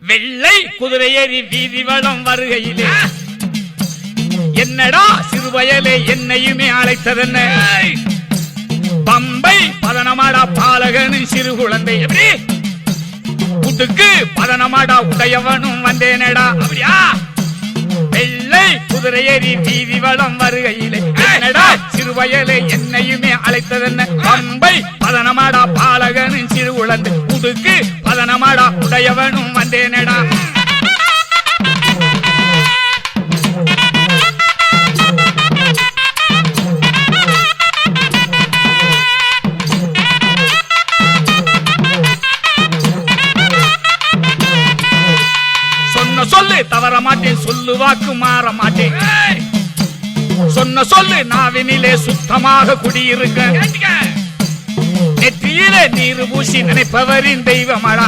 வெள்ளை குதிரையேறி வீதி வளம் வருகையிலே என்னடா சிறுவயலே என்னையுமே அழைத்ததென்ன பம்பை பதனமாடா பாலகனு சிறு குழந்தை எப்படி புட்டுக்கு பதனமாடா உடையவனும் வந்தேனடா அப்படியா வெள்ளை குதிரையேறி வீதி வளம் வருகையிலே என்னடா சிறுவயலே என்னையுமே அழைத்ததென்ன பம்பை பதனமாடா பாலகனு சிறு குழந்தை புட்டுக்கு பதனமாடா உடையவனும் வந்தேனடா சொல்லு தவற மாட்டேன் சொல்லு வாக்கு மாற மாட்டேன் சொன்ன சொல்லு நாவினிலே சுத்தமாக குடியிருக்க நெற்றியிலே நீர் பூசி நினைப்பவரின் தெய்வமாடா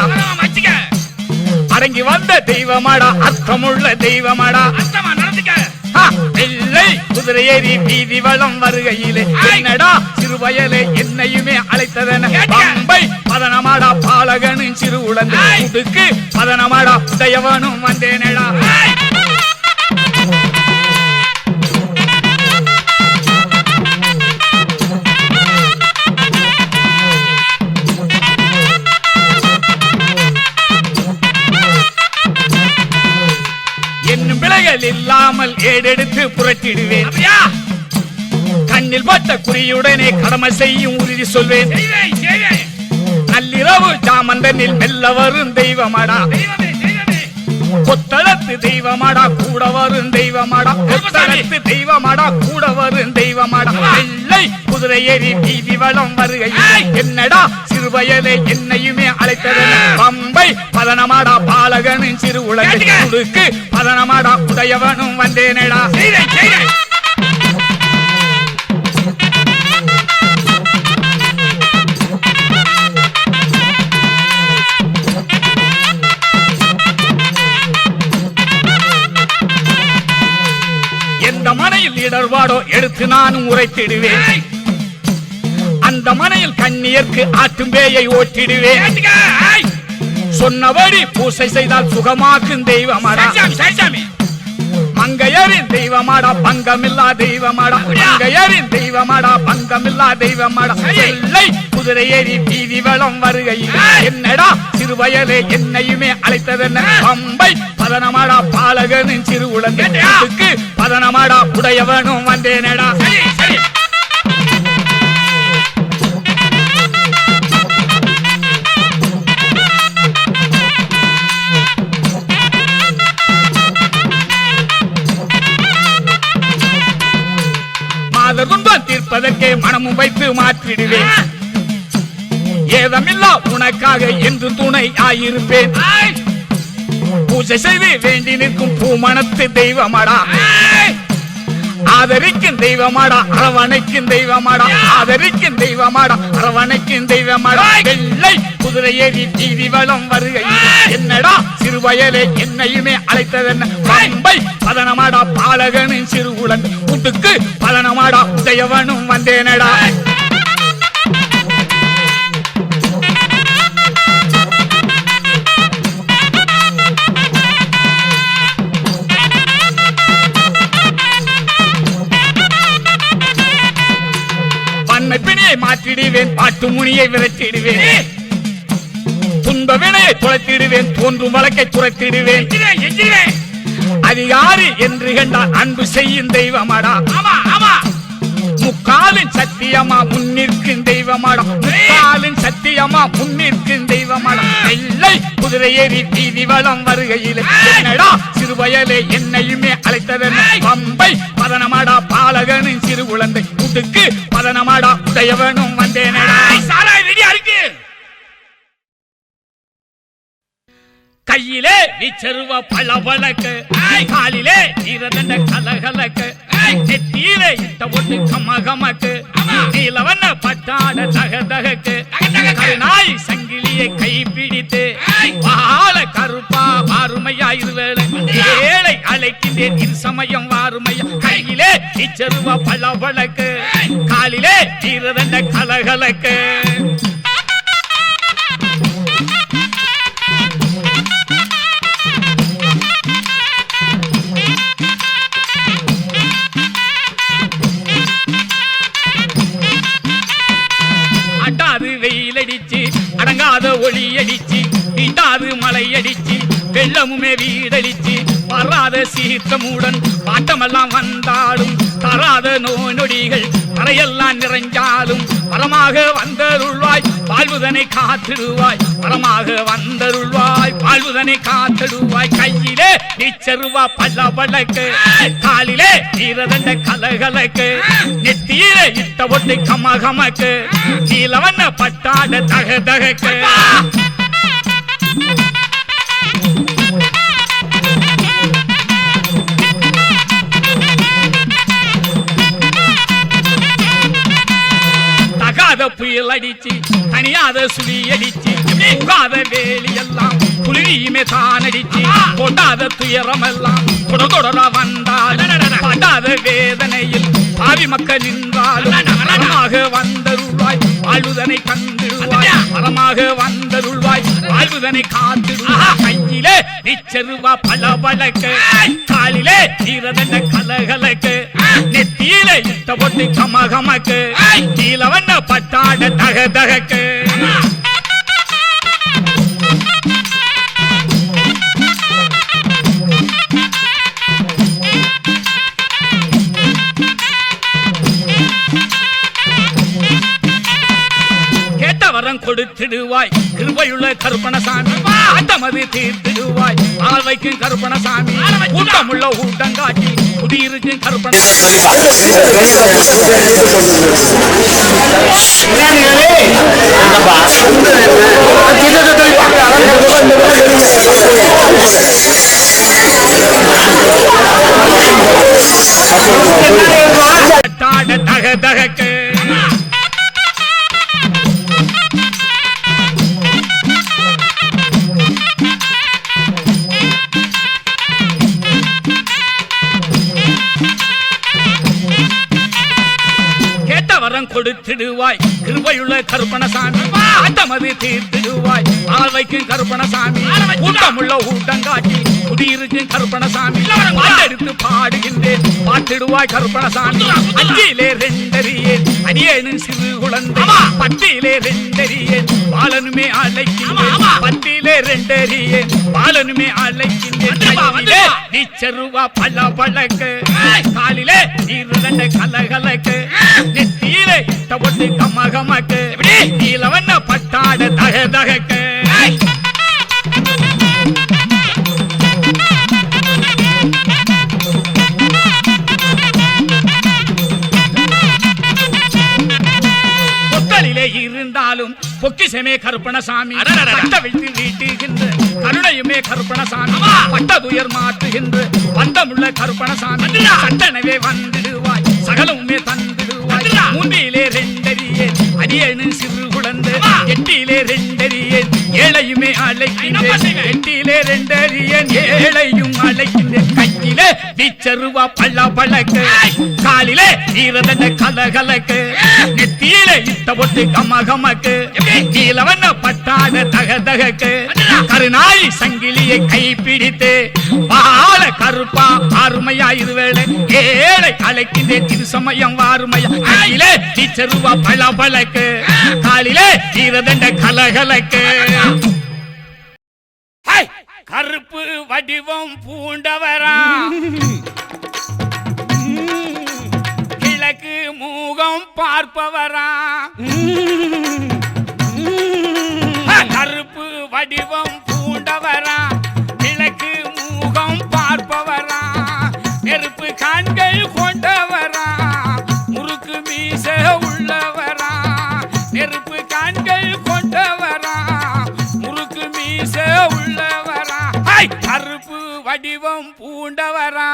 அடங்கி வந்த தெய்வமாடா அர்த்தமுள்ள தெய்வமாடா வெள்ளை குதிரையேறி வீதி வளம் வருகையிலே என்னடா சிறுவயலே என்னையுமே அழைத்ததென பம்பை பதனமாடா பாலகனும் சிறு உழந்து உடுக்கு பதனமாடா உடையவனும் வந்தேனடா என்னும் பிழைகள் இல்லாமல் ஏடெடுத்து புரட்டிடுவேன் கண்ணில் பட்ட குறியுடனே கடமை செய்யும் உறுதி சொல்வேன் நள்ளிரவு ஜாமந்தனில் மெல்ல வரும் தெய்வமாடா கொத்தளத்து தெய்வமாடா கூட வரும் தெய்வமாடா கொத்தளத்து தெய்வமாடா கூட வரும் தெய்வமாடா வெள்ளை குதிரையேறி வீதி வளம் வருகை என்னடா சிறுவயலே என்னையுமே அழைத்ததென பம்பை பதனமாடா பாலகனும் சிறு உலகுக்கு பதனமாடா உடையவனும் வந்தேனடா எந்த மனையில் இடர்பாடோ எடுத்து நானும் உரைத்திடுவேன் அந்த மனையில் கண்ணியர்க்கு ஆட்டும் பேயை ஓட்டிடுவேன் சொன்னபடி பூசை செய்தால் சுகமாக்கும் தெய்வமாடா மங்கையரின் தெய்வமாடா பங்கமில்லா தெய்வமாடா மங்கையரின் தெய்வமாடா பங்கமில்லா தெய்வமாடா வெள்ளை குதிரையேறி வீதி வளம் வருகையில் என்னடா சிறுவயலே என்னையுமே அழைத்ததென்ன பம்பை பதனமாடா பாலகனும் சிறு உலகுக்கு பதனமாடா உடையவனும் வந்தேனடா துன்பம் தீர்ப்பதற்கே மனமும் வைத்து மாற்றிடுவேன் ஏதமில்லா உனக்காக என்று துணை ஆயிருப்பேன் பூஜை செய்து வேண்டி நிற்கும் பூமணத்து தெய்வமாடா ஆதரிக்கும் தெய்வமாடா அரவணைக்கும் தெய்வமாடா ஆதரிக்கும் தெய்வமாடா அரவணைக்கும் தெய்வமாடா வெள்ளை குதிரையேறி வீதி வளம் வருகை என்னடா சிறுவயலே என்னையுமே அழைத்ததென்ன பம்பை பதனமாடா பாலகனும் சிறு உலகு கூட்டுக்கு பதனமாடா உடையவனும் வந்தேனடா பிணையை மாற்றிடுவேன் பாட்டு முனியை விரட்டிடுவேன் துன்ப வினையை துளைத்திடுவேன் தோன்றும் வழக்கை துரைத்திடுவேன் அதிகாரி என்று கண்டால் அன்பு செய்யும் தெய்வமாடா முக்காலின் சத்தியமா முன்னிற்கும் தெய்வமாடா முக்காலின் சத்தியமா முன்னிற்கும் தெய்வமாடா வெள்ளை குதிரையேறி வீதி வளம் வருகையில் என்னடா சிறுவயலே என்னையுமே அழைத்ததென்ன பம்பை பதனமாடா பாலகனும் சிறு குழந்தை கூட்டுக்கு பதனமாடா உடையவனும் வந்தேனடா ரெடியா இருக்கு கையிலே வீச்சருவ பளபளக்கு காலிலே ஈரதண்ட கலகலக்கு நெத்தியிலே இட்ட ஒட்டு கமகமக்கு நீலவண்ண பட்டாட தகதகக்கு கருநாய் சங்கிலியை கை பிடித்து வாழ கருப்பா வாருமையா இருவேளை ஏழை அழைக்கின்றேன் இரு சமயம் வாருமையா கையிலே வீச்சருவ பளபளக்கு காலிலே ஈரதண்ட கலகலக்கு அடிச்சு வெள்ளமுமே வீடடிச்சு வராத சீற்றமுடன் பாட்டமெல்லாம் வந்தாலும் தராத நோய் நொடிகள் தரையெல்லாம் நிறைஞ்சாலும் வரமாக வந்தருள்வாய் வாழ்வுதனை காத்திடுவாய் வரமாக வந்தருள்வாய் வாழ்வுதனை காத்திடுவாய் கையிலே நீச்சருவா பல்ல பழக்கு காலிலே ஈரதண்ட கலகலக்கு நெத்தியிலே இட்ட ஒட்டு கமகமக்கு நீலவண்ண பட்டாட தக தகக்கு புயல் அடிச்சு தனியாத சுழி அடிச்சு உகாத வேலி எல்லாம் புலியுமே தான் அடிச்சு கொண்டாத துயரம் எல்லாம் தொடரா வந்தால் படாத வேதனையில் பாவி மக்கள் நின்றாலும் வரமாக வந்தருள்வாய் வாழ்வுதனை கண்டிடுவாய் வரமாக வந்தருள்வாய் வாழ்வுதனை காத்திடுவாய் கையிலே நிச்சருவா பல பழக்கு காலிலே ஈரதண்ட கலகலக்கு நெத்தியிலே இட்ட பொட்டு கமகமக்கு கீழவண்ண பட்டாட தக தகக்கு கேட்டவரம் கொடுத்திடுவாய் கிருபையுள்ள கருப்பணசாமி ஆட்டமது தீர்த்திடுவாய் ஆள் வைக்கும் கருப்பணசாமி கூட்டமுள்ள ஊட்டங்காட்டி குடியிருக்கும் கருப்பணசாமி தக தகக்கு கொடுத்திடுவாய் கிருபையுள்ள கருப்பணசாமி ஆட்டமது தீர்த்திடுவாய் ஆள் வைக்கும் கருப்பணசாமி கூட்டமுள்ள ஊட்டங்காட்டி குடியிருக்கும் கருப்பணசாமி பாட்டெடுத்து பாடுகின்றேன் பாட்டிடுவாய் கருப்பணசாமி அஞ்சிலே ரெண்டறியேன் அடியேனும் சிறு குழந்தை பட்டியிலே ரெண்டறியேன் பாலனுமே அழைக்கின்றேன் பட்டியிலே ரெண்டறியேன் பாலனுமே அழைக்கின்றேன் நீச்சருவா பல பழக்கு காலிலே ஈரதண்ட கலகலக்கு நெத்தியிலே இட்ட பொட்டு கமகமக்கு நீலவண்ண பட்டாட தக தகக்கு பொத்தலிலே இருந்தாலும் பொக்கிசமே கருப்பணசாமி பட்ட வைத்து வீட்டுகின்ற கருணையுமே கருப்பணசாமி பட்டதுயர் மாற்றுகின்ற பந்தமுள்ள கருப்பணசாமி சட்டனவே வந்திடுவாய் சகலமுமே தந்திடுவாய் மூன்றிலே ரெண்டறியேன் அடியேனு சிறு குழந்தை எட்டிலே ரெண்டறியேன் ஏழையுமே அழைக்கின்றேன் எட்டிலே ரெண்டறியேன் ஏழையும் அழைக்கின்றேன் கையிலே நீச்சருவா பல்ல பழக்கு காலிலே ஈரதண்ட கலகலக்கு நெத்தியிலே இட்ட பொட்டு கமகமக்கு நீலவண்ண பட்டாட தக தகக்கு கருநாய் சங்கிலியை கைப்பிடித்து வாழ கருப்பா ஆறுமையா இருவேளை ஏழை அழைக்கின்றேன் திரு சமயம் வாருமையா கையிலே நீச்சருவா பல பழக்கு காலிலே ஈரதண்ட கலகலக்கு கருப்பு வடிவம் பூண்டவரா கிழக்கு மூகம் பார்ப்பவரா கருப்பு வடிவம் பூண்டவரா கிழக்கு மூகம் பார்ப்பவரா நெருப்பு கண்கள் கொண்டவரா முறுக்கு மீச உள்ளவரா நெருப்பு கண்கள் கொண்டவரா முறுக்கு மீச உள்ளவரா கருப்பு வடிவம் பூண்டவரா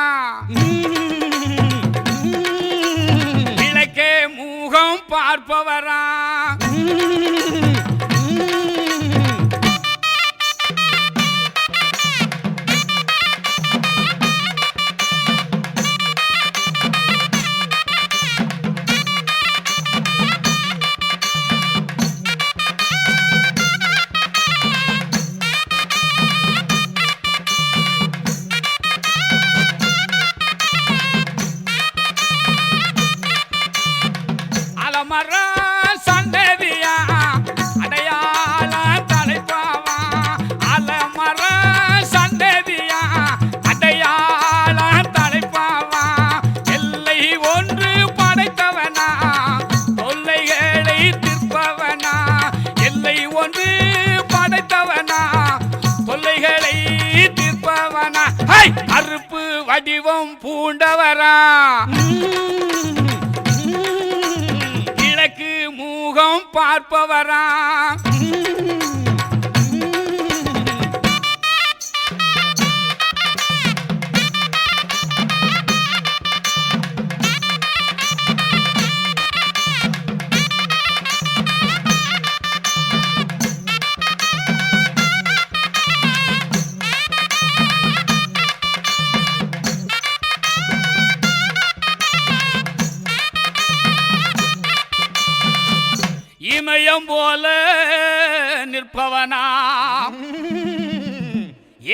கிழக்கே மூகம் பார்ப்பவரா கருப்பு வடிவம் பூண்டவரா கிழக்கு மூகம் பார்ப்பவரா இமயம் போல நிற்பவனா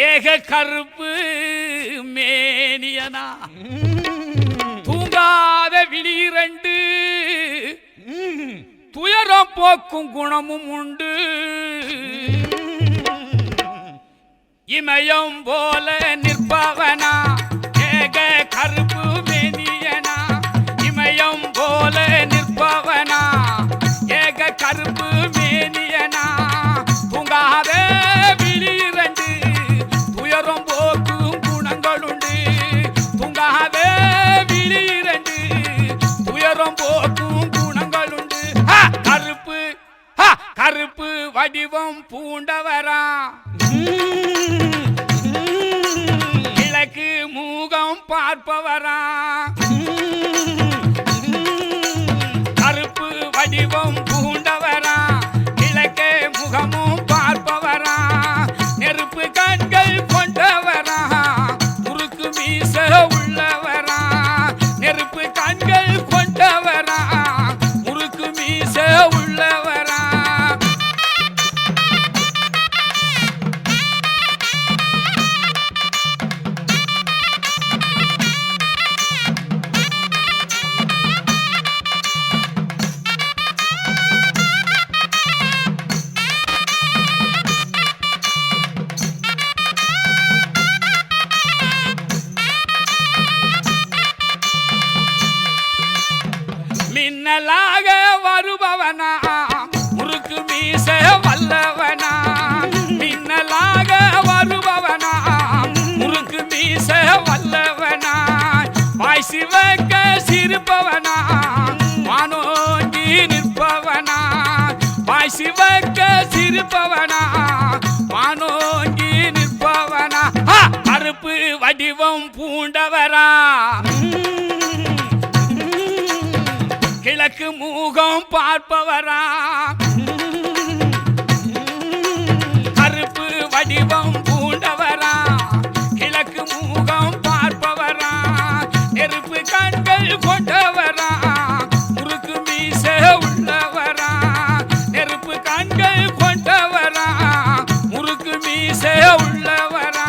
ஏக கருப்பு மேனியனா தூங்காத விழிரண்டு துயரம் போக்கும் குணமும் உண்டு இமயம் போல நிற்பவனா ஏக கருப்பு மேனியனா இமயம் போல நிற்பவனா ஏக கருப்பு மேனியனா தூங்காத விழிரண்டு துயரம் போக்கும் குணங்களுண்டு தூங்காத விழிரண்டு துயரம் போக்கும் குணங்களுண்டு கருப்பு கருப்பு வடிவம் பூண்டவரா கிழக்கு மூகம் பார்ப்பவரா கருப்பு வடிவம் பூண்டவரா கிழக்கே முகமும் பார்ப்பவரா நெருப்பு கண்கள் கொண்டவரா முறுக்கு மீச உள்ளவரா நெருப்பு கண்கள் கொண்டவரா முறுக்கு மீச உள்ளவரா மின்னலாக வருபவனா முறுக்கு மீச வல்லவனா மின்னலாக வருபவனா முறுக்கு மீச வல்லவனா வாய் சிவக்க சிரிப்பவனா வானோங்கி நிற்பவனா வாய் சிவக்க சிரிப்பவனா வானோங்கி நிற்பவனா கருப்பு வடிவம் பூண்டவரா கிழக்கு மூகம் பார்ப்பவரா கருப்பு வடிவம் பூண்டவரா கிழக்கு மூகம் பார்ப்பவரா நெருப்பு கண்கள் கொண்டவரா முறுக்கு மீச உள்ளவரா நெருப்பு கண்கள் கொண்டவரா முறுக்கு மீச உள்ளவரா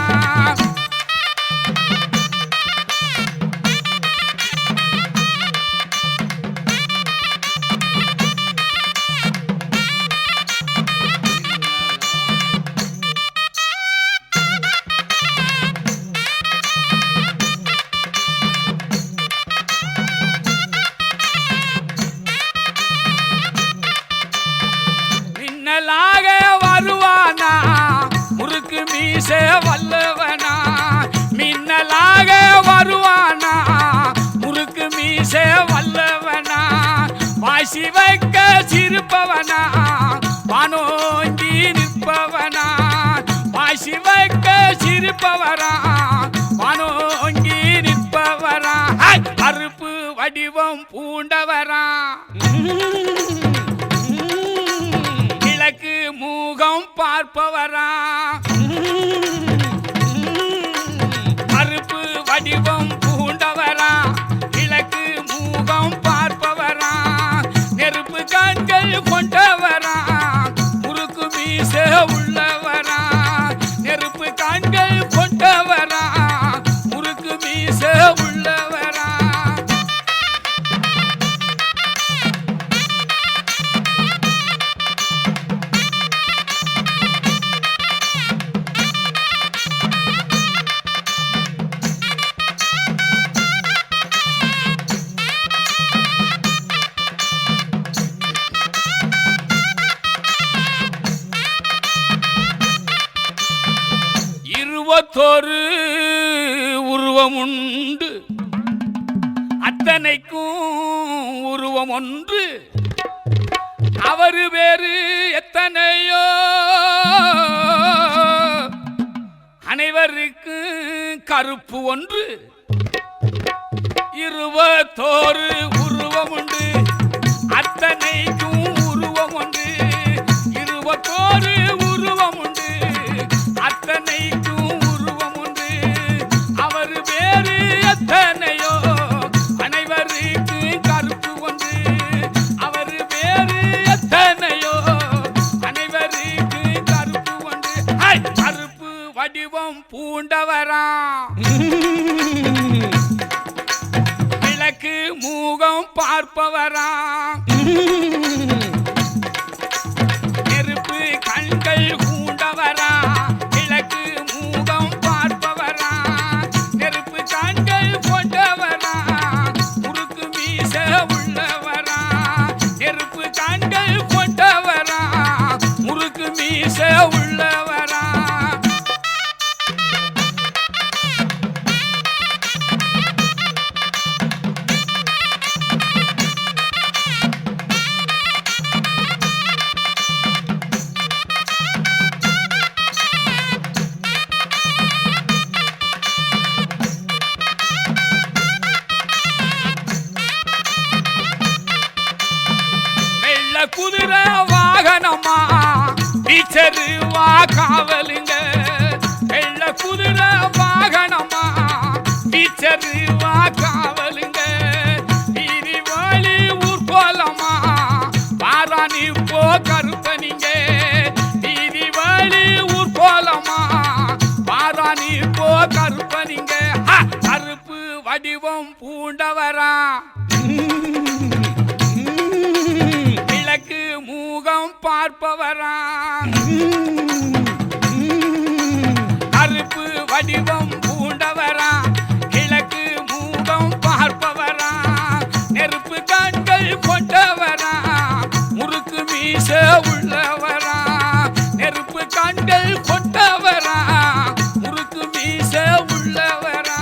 மின்னலாக வருவானா முறுக்கு மீச வல்லவனா மின்னலாக வருவானா முறுக்கு மீச வல்லவனா வாசி வைக்க சிரிப்பவனா வானோங்கி நிற்பவனா வாசி வைக்க சிரிப்பவரா வானோங்கி நிற்பவரா கருப்பு வடிவம் பூண்டவரா கிழக்கு மூகம் பார்ப்பவரா கருப்பு வடிவம் பூண்டவரா கிழக்கு மூகம் பார்ப்பவரா நெருப்பு கண்கள் கொண்டவரா முறுக்கு மீச உள்ளவரா நெருப்பு கண்கள் கொண்டவரா முறுக்கு மீச உள்ளவரா இருபத்தொரு உருவம் உண்டு, அத்தனைக்கும் உருவம் ஒன்று. அவரு வேறு எத்தனையோ, அனைவருக்கு கருப்பு ஒன்று. 21 உருவம் உண்டு, அத்தனைக்கும் உருவம் ஒன்று. 21 உருவம் உண்டு, அத்தனைக்கும் உருவம் உண்டு. அவர் வேறு எத்தனையோ, அனைவருக்கு கருப்பு ஒன்று. அவர் வேறு எத்தனையோ, அனைவருக்கு கருப்பு ஒன்று. கருப்பு வடிவம் பூண்டவரா, கிழக்கு மூகம் பார்ப்பவரா, நெருப்பு கண்கள் பூண்டவரா, கிழக்கு மூகம் பார்ப்பவரா, நெருப்பு கண்கள் கொண்டவரா, முறுக்கு மீச உள்ளவரா, நெருப்பு கண்கள் கொண்டவரா, முறுக்கு மீச உள்ளவரா. குதிரை வாகனமா டீச்சரு வா காவலுங்க. வெள்ள குதிரை வாகனமா டீச்சரு வா காவலுங்க. நீதி வாழி ஊர் போலமா பாராணி போ கருப்பனிங்க. நீதி வாழி ஊர் போலமா பாராணி போ கருப்பனிங்க. கருப்பு வடிவம் பூண்டவரா, மூகம் பார்ப்பவரா, கருப்பு வடிவம் பூண்டவரா, கிழக்கு மூகம் பார்ப்பவரா, நெருப்பு கண்கள் கொண்டவரா, முறுக்கு மீச உள்ளவரா, நெருப்பு கண்கள் கொண்டவரா, முறுக்கு மீச உள்ளவரா.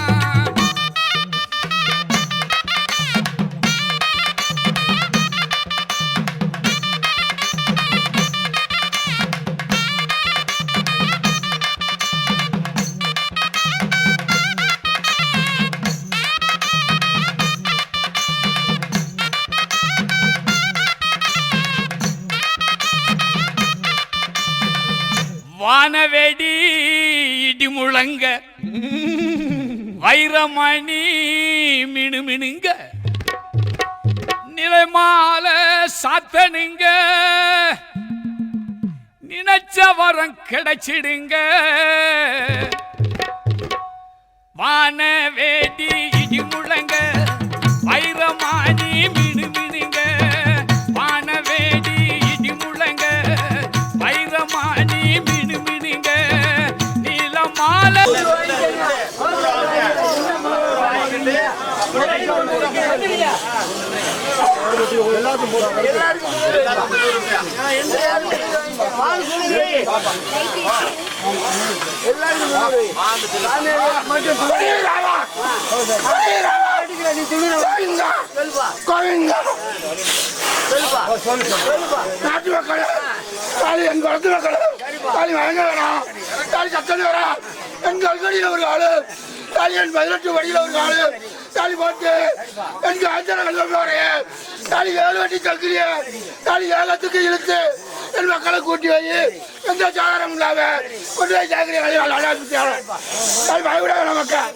வானவேடி இடி முழங்க, வைரமணி மினுமினுங்க, நிலைமால சாத்தனுங்க, நினைச்ச வரம் கிடைச்சிடுங்க. வானவேடி இடி முழங்க, வைரமணி மினுமினுங்க, வானவேடி இடி முழங்க, வைரமணி மினுமினுங்க, நீலமால நாட்டு மக்கள் என் குளத்து மக்கள் தாலி வழங்க வேணாம். தாலி சத்தம் வேணாம். என் கல்கடியில் ஒரு ஆளு, தாலி என் 18 வடியில் ஒரு ஆளு, தாலி போட்டு எனக்கு ஆச்சரம் போறேன். தாலி 7 வட்டி கற்கிறிய, தாலி ஏலத்துக்கு இழுத்து என் மக்களை கூட்டி வை. எந்த சாதாரம் இல்லாம கொண்டு போய் சேர்க்கிறேன். தாலி பயப்பட வேணாம் மக்கள்.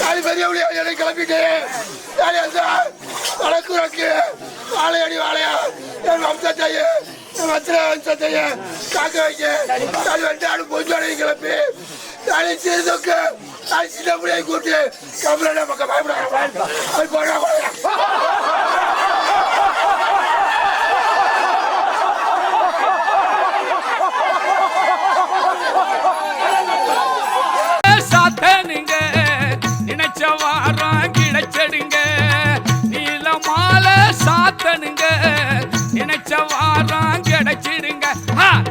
தாலி பெரிய என்னை கிளப்பிட்டு தாலி அந்த வழக்கு வழக்கு வாழையடி வாழையா என் வம்சத்தையே என் வத்திர வம்சத்தையே காக்க வைக்க தாலி வந்து பொஞ்சோடையை கிளப்பி தாலி சிறுதொக்கு தாலி சின்ன பிள்ளையை கூட்டி கம்பளை பக்கம் பயப்பட அது போனா சாத்தனுங்க, நினைச்ச வாரம் கிடைச்சடுங்க. நீலமால சாத்தனுங்க, நினைச்ச வாரம் கிடை வச்சிடுங்க.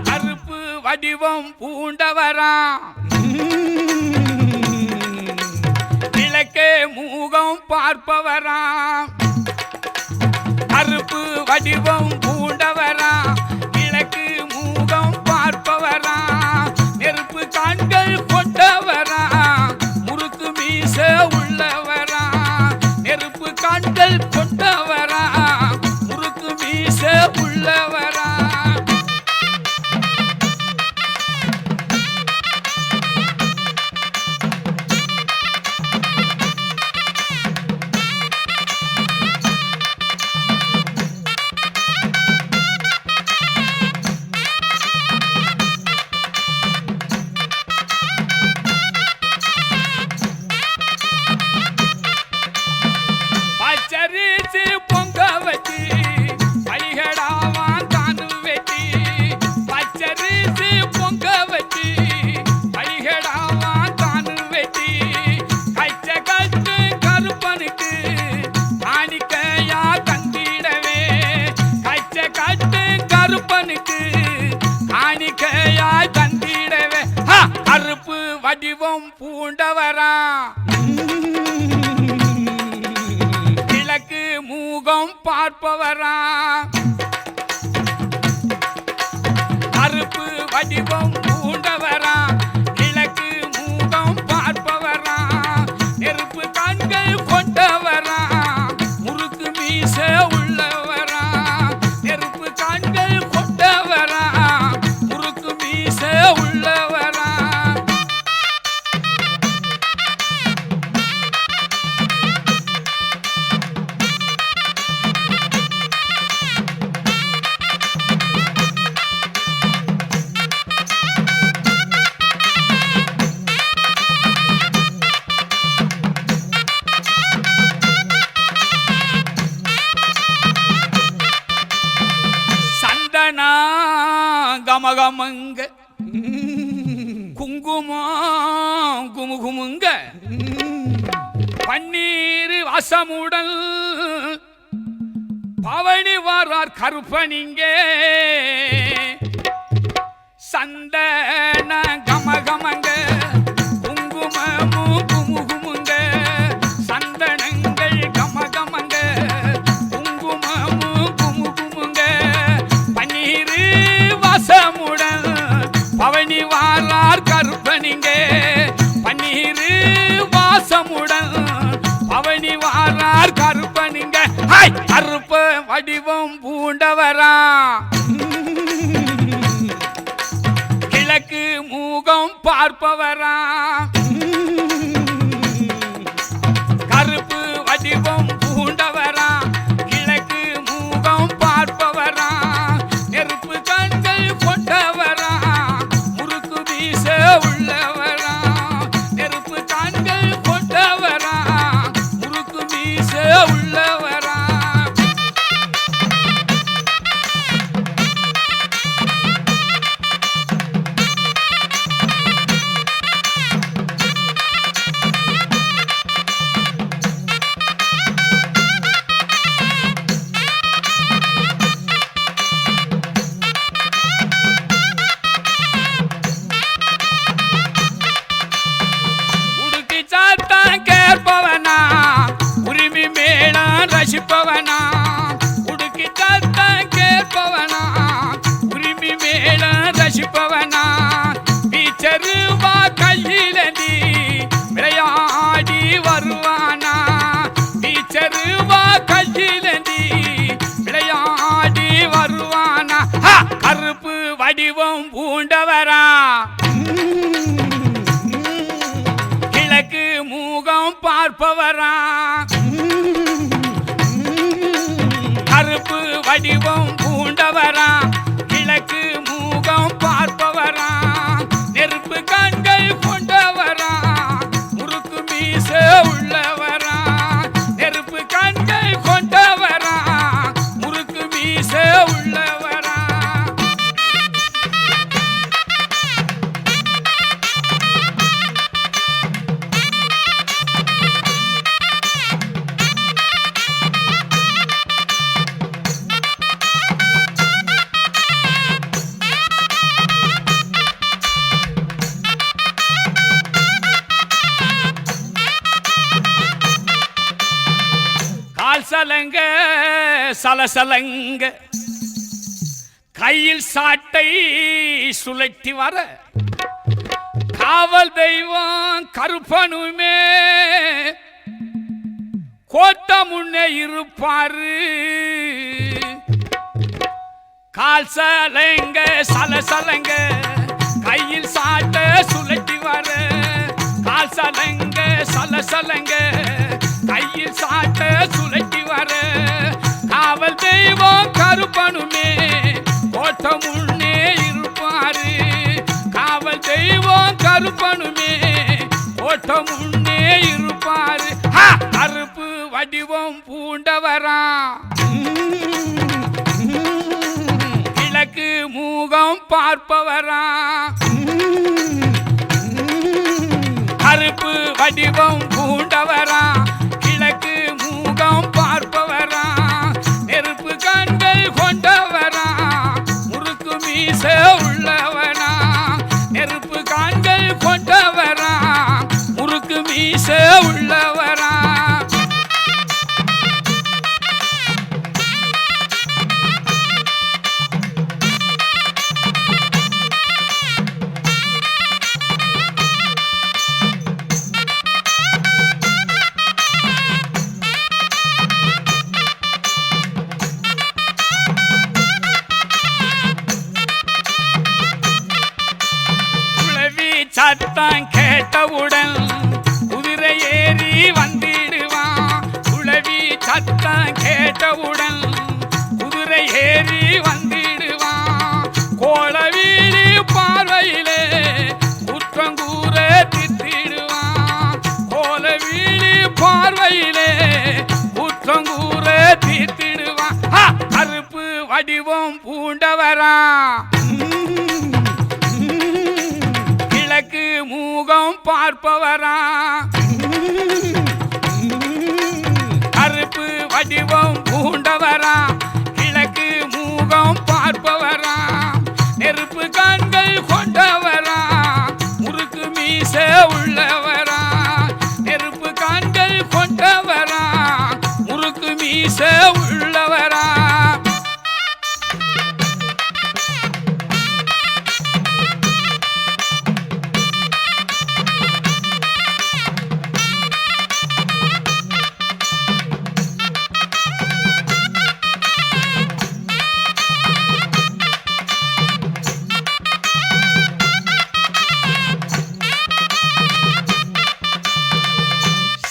கருப்பு வடிவம் பூண்டவரா கிழக்கே மூகம் பார்ப்பவரா. கருப்பு வடிவம் பூண்டவரா கிழக்கு மூகம் பார்ப்பவரா. நெருப்பு கண்கள் கொண்டவரா முறுக்கு மீச உள்ளவரா. நெருப்பு கண்கள் கொண்டவரா முறுக்கு மீச உள்ளவரா. பச்சரிசி பொங்க வச்சு பலிகடாவான் தானு வெட்டி. பச்சரிசி பொங்க வச்சு பலிகடாவான் தானு வெட்டி. கச்ச கட்டு கருப்பனுக்கு காணிக்கையா தந்திடவே. கச்ச கட்டு கருப்பனுக்கு காணிக்கையா தந்திடவே. கருப்பு வடிவம் பூண்டவரா கிழக்கு மூகம் பார்ப்பவரா. கருப்பு வடிவம் பூண்டவரா கிழக்கு மூகம் பார்ப்பவரா. நெருப்பு கண்கள் கொண்டவரா முறுக்கு மீச உள்ளவரா. நெருப்பு கண்கள் கொண்டவரா முறுக்கு மீச உள்ளவரா. சந்தனா கமகமங்க குங்குமம் குமுகுமுங்க. பன்னீர் வாசமுடல் பவனி வாரார் கருப்பனிங்க. சந்தன கமகமங்க குங்குமமும் குமுகுமுங்க. சந்தனங்கள் கமகமங்க குங்குமமும் குமுகுமுங்க. பன்னீர் வாசமுடல் பவனி வாரார் கருப்பனிங்க. பன்னீர் வாசமுடல் பவனி வாரார் கருப்பனிங்க. கருப்ப வடிவம் பூண்டவரா கிழக்கு மூகம் பார்ப்பவரா. கருப்பு வடிவம் பூண்டவரா கிழக்கு மூகம் பார்ப்பவரா. நெருப்பு கண்கள் கொண்டவரா முறுக்கு மீச உள்ளவரா. நெருப்பு கண்கள் கொண்டவரா முறுக்கு மீச உள்ளவரா. உடுக்கி சாத்தான் கேட்பவனா உரிமை மேளம் ரசிப்பவனா. உடுக்கி சாத்தான் கேட்பவனா உரிமை மேளம் ரசிப்பவனா. பீச்சருவா கையிலடி விளையாடி வருவானா. பீச்சருவா கையிலடி விளையாடி வருவானா. கருப்பு வடிவம் பூண்டவரா கிழக்கு மூகம் பார்ப்பவரா. கருப்பு வடிவம் பூண்டவரா கிழக்கு மூகம் பார்ப்பவரா. நெருப்பு கண்கள் கொண்டவரா முறுக்கு மீச உள்ளவரா. நெருப்பு கண்கள் கொண்டவரா முறுக்கு மீச உள்ளவரா. சலசலங்க சலசலங்க கையில் சாட்டை சுழட்டி வர காவல் தெய்வம் கருப்பனுமே கோட்ட முன்னே இருப்பாரு கால் சலங்க சலசலங்க கையில் சாட்டை சுழட்டி வர கால் சலங்க சலசலங்க கையில் சாட்ட சுழட்டி வர காவல் தெய்வம் கருப்பனுமே கோட்ட முன்னே இருப்பாரு காவல் தெய்வம் கருப்பனுமே கோட்ட முன்னே இருப்பாரு கருப்பு வடிவம் பூண்டவரா கிழக்கு மூகம் பார்ப்பவரா கருப்பு வடிவம் பூண்டவரா கிழக்கு மூகம் பார்ப்பவரா நெருப்பு கண்கள் கொண்டவரா முறுக்கு மீச உள்ளவனா நெருப்பு கண்கள் கொண்டவரா முறுக்கு மீச உள்ளவரா சத்தம் கேட்டவுடன் குதிரை ஏறி வந்திடுவான் குளவி சத்தம் கேட்டவுடன் குதிரை ஏறி வந்திடுவான் கோலவீடு பார்வையிலே குற்றங்கூற தித்திடுவான் கோலவீடு பார்வையிலே குற்றங்கூற தித்திடுவான் கருப்பு வடிவம் பூண்டவரா கிழக்கு மூகம் பார்ப்பவரா கருப்பு வடிவம் பூண்டவரா கிழக்கு மூகம் பார்ப்பவரா நெருப்பு கண்கள் கொண்டவரா முறுக்கு மீச உள்ளவரா நெருப்பு கண்கள் கொண்டவரா முறுக்கு மீச உள்ளவரா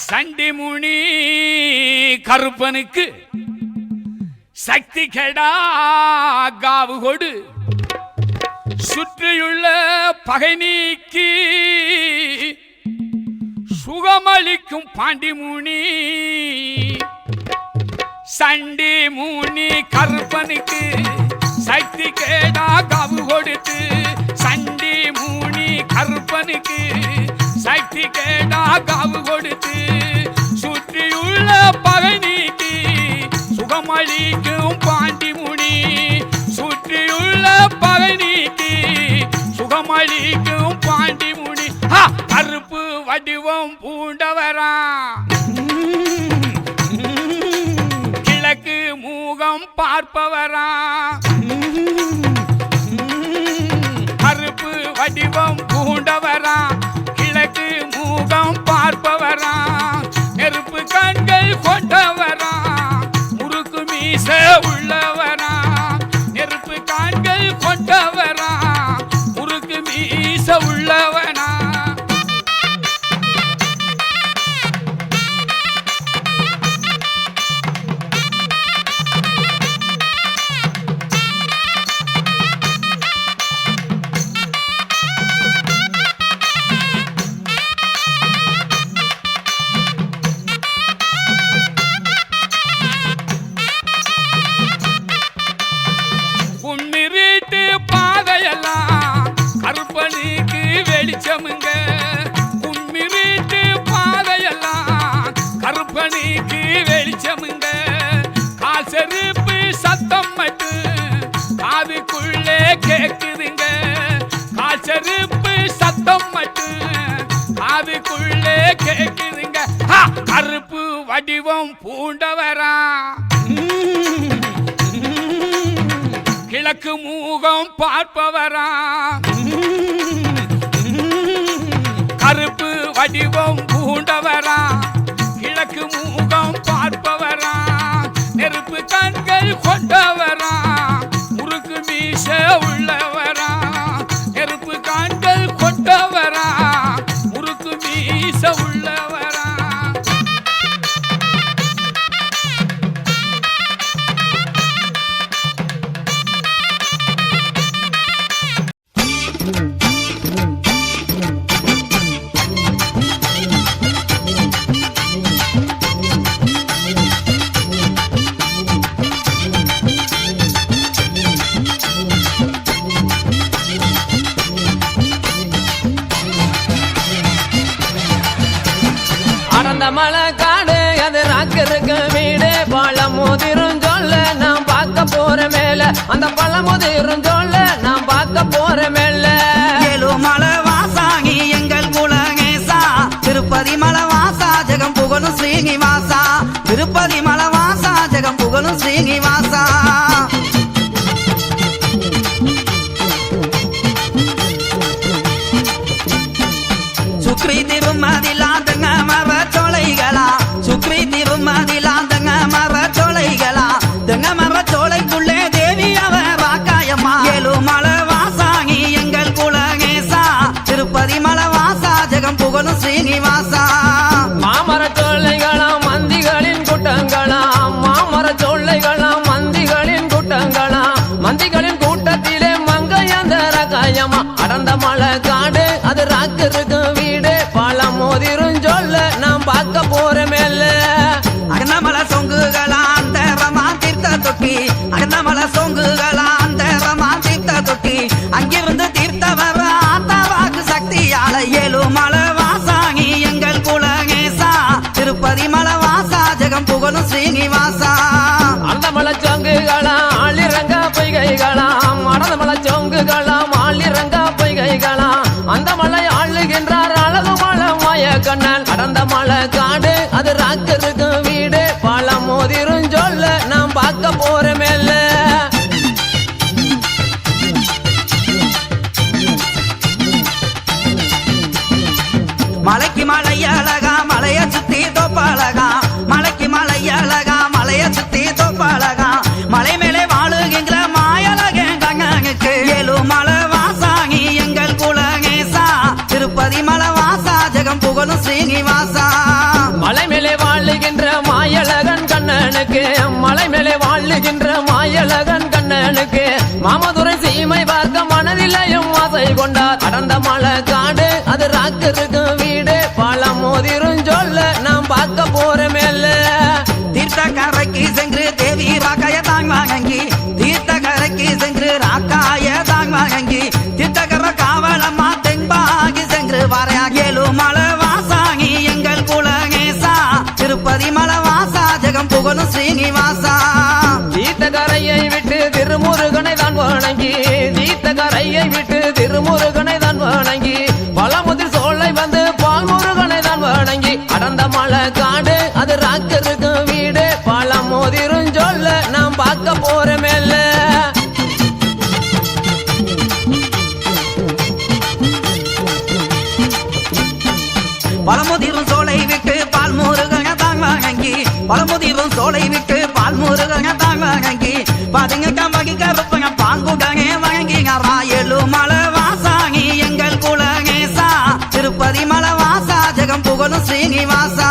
சண்டிமுனி கருப்பனுக்கு சக்தி கெடா காவு கொடு சுற்றியுள்ள பகை நீக்கி சுகமளிக்கும் பாண்டிமுனி சண்டிமுனி கருப்பனுக்கு சக்தி கேடா காவு கொடுத்து சண்டிமுனி கருப்பனுக்கு சக்தி கேடா காவு கொடுத்து சுற்றியுள்ள பகை நீக்கி சுகமளிக்கும் பாண்டிமுனி சுற்றியுள்ள பகை நீக்கி சுகமளிக்கும் பாண்டிமுனி கருப்பு வடிவம் பூண்டவரா கிழக்கு மூகம் பார்ப்பவரா கருப்பு வடிவம் பூண்டவரா கிழக்கு மூகம் பார்ப்பவரா நெருப்பு கண்கள் கொண்டவரா முறுக்கு மீச உள்ளவரா நெருப்பு கண்கள் கொண்டவரா முறுக்கு மீச உள்ளவனா கருப்பனுக்கு வெளிச்சமுங்க கும்மிருட்டு பாதையெல்லாம் கருப்பனுக்கு வெளிச்சமுங்க கால் செருப்பு சத்தம் மட்டும் காதுக்குள்ளே கேக்குதுங்க கால் செருப்பு சத்தம் மட்டும் காதுக்குள்ளே கேக்குதுங்க கருப்பு வடிவம் பூண்டவரா கிழக்கு மூகம் பார்ப்பவரா கருப்பு வடிவம் பூண்டவரா கிழக்கு மூகம் பார்ப்பவரா நெருப்பு கண்கள் கொண்டவரா முறுக்கு மீச உள்ளவரா நெருப்பு கண்கள் கொண்டவரா முறுக்கு மீச உள்ளவரா மலை காடு அது ராக்கருக்கு வீடு பழமுதிரும் சொல்ல நான் பார்க்க போற மேல அந்த பழமுதிரும் சொல்ல நான் பார்க்க போற மேல ஏழுமலை வாசாகி எங்கள் குலகேசா திருப்பதி மலை வாசா ஜெகம் புகழும் ஸ்ரீனிவாசா திருப்பதி மலை வாசா ஜெகம் புகழும் ஸ்ரீனிவாசா சுக்ரி திருமதிலாந்தங்க மர சோலைகளா சுக்ரி திருமதிலாந்தங்க மர சோலைகளா தங்க மர சோலைக்குள்ளே தேவி அவர் வாக்காயம்மா ஏழுமலை வாசாகி எங்கள் குலகேசா திருப்பதி மலை வாசா ஜெகம் புகழும் ஸ்ரீனிவாசா மாமர சோலைகளாம் மந்திகளின் கூட்டங்களாம் மாமர சோலைகளாம் மந்திகளின் கூட்டங்களாம் மந்திகளின் கூட்டத்திலே மங்கையந்தர காயம்மா அடர்ந்த மலை காடு அது ராக்கருக்கு வீடு பழமுதிரும் சொல்ல நான் பார்க்க போற மேல அகனமலை சொங்குகளா அந்த ரமா தீர்த்த தொட்டி அகனமலை சொங்குகளா அந்த ரமா தீர்த்த தொட்டி அங்கிருந்து தீர்த்த வர ஆத்தாவாக்கு சக்தியால ஏழுமலை வாசாகி எங்கள் குலகேசா திருப்பதி மலை வாசா ஜெகம் புகழும் ஸ்ரீனிவாசா அந்த மலை சொங்குகளாம் ஆளிரங்க பொய்கைகளாம் அடந்த மலை சொங்குகளாம் ஆளிரங்க பொய்கைகளாம் அந்த மலை ஆளுகின்றார் அழகு மலை மாய கண்ணன் அடர்ந்த மலை காடு அது ராக்கருக்கு வீடு பழமுதிரும் சொல்ல நான் பார்க்க போற மேல மலைக்கு மலை அழகா மலைய சுத்தி தோப்பழகா மலைக்கு மலை அழகா மலைய சுத்தி தோப்பழகா மலை மேலே வாழுகின்ற மாயழகங்களுக்கு ஏழுமலை வாசாகி எங்கள் குலகேசா திருப்பதி மலை வாசா ஜெகம் புகழும் ஸ்ரீனிவாசா மலை மேலே வாழுகின்ற மாயழகன் கண்ணனுக்கு மலை மேலே வாழுகின்ற மாயழகன் கண்ணனுக்கு மாமதுரை சீமை பார்க்க மனதிலையும் ஆசை கொண்டார் அடர்ந்த மலை காடு அது ராக்கருக்கு வீடு பழமுதிரும் சொல்ல நான் பார்க்க போற மேல தீர்த்த கரைக்கு சென்று தேவி ராக்காய தாங் வாங்கி தீர்த்த கரைக்கு சென்று ராக்காய தாங் வாங்கி தீர்த்தகர காவலம்மா தென்பாகி சென்று வரையா ஏழுமலை வாசாகி எங்கள் குலகேசா திருப்பதி மலை வாசா ஜெகம் புகழும் ஸ்ரீனிவாசா தீர்த்தகரையை விட்டு திருமுருகனை தான் வணங்கி தீர்த்தகரையை விட்டு திருமுருகனை தான் வணங்கி பழமுதிர் சோலை வந்து பால்முருகனை தான் வணங்கி அடர்ந்த மலை காடு அது ராக்கருக்கு வீடு பழமுதிரும் சொல்ல நான் பார்க்க போற மேல பழமுதிரும் சோலை விட்டு பால் முருகன தாங்க வாங்கி பழமுதிரும் சோலை விட்டு பால் முருகன தாங்க வாங்கி பாதுங்க கம்பகி கருப்பங்க பாங்குடனே வாங்கிங்கறா ஏழுமலை வாசாகி எங்கள் குலகேசா திருப்பதி மலை வாசா ஜெகம் புகழும் ஸ்ரீனிவாசா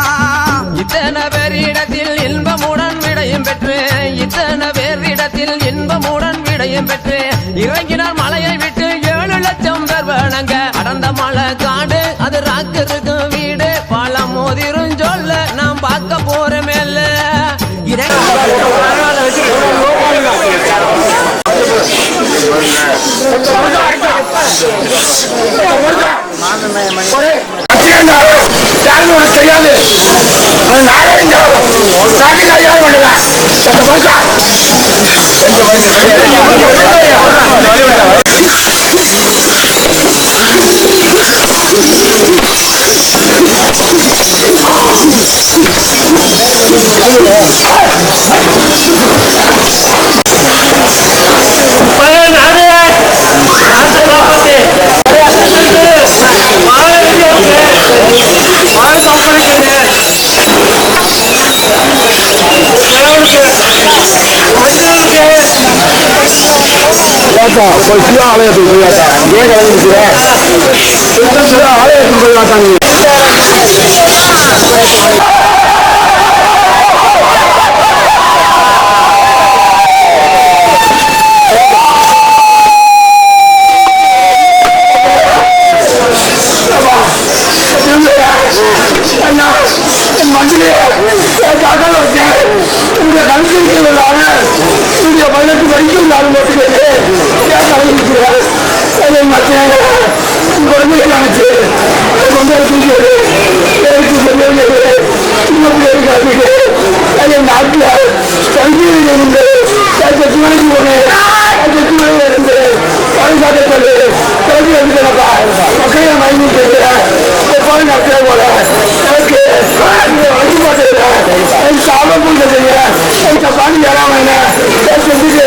இத்தனை பேரிடத்தில் இன்பமுடன் விடையும் பெற்று இத்தனை பேரிடத்தில் இன்பமுடன் விடையும் பெற்று இறங்கினார் மலையை விட்டு 7 லட்சம் பேர் வணங்க அடர்ந்த மலை காடு அது ராக்கருக்கு வீடு பழமுதிரும் சொல்ல நான் பார்க்க போற மேல தெரியாது போய் சிவா ஆலயத்துக்கு போயாட்டா ஏன் கிளம்பிக்கிறேன் சிவா ஆலயத்துக்கு போயாட்டாங்க என் மந்திரியே என் காக்கால வச்சேன் உங்க கல்வியால இந்திய 18 வரைக்கும் நான் போட்டுக்கிட்டு ஏன் கலந்துக்கிறேன் அதை மச்சேன் குழந்தைய நினைச்சு கொண்டு தூக்கிடு எனக்கு சொல்லிட்டு இன்னும் காப்பிட்டு என் நாட்டில் கல்வியில் இருந்து மணிக்கு போனேன் மணிக்கு இருந்து பழங்காட்ட சொல்லு கல்வி எடுக்கிறப்பா மக்களைய மயங்கி கேட்கிறேன் எப்போது நடக்கிற போல எனக்கு வழக்கு மாட்டேன் என் சாபம் பூஜை செய்கிறேன் என் தப்பாண்டி ஏறாம என்ன செஞ்சுட்டு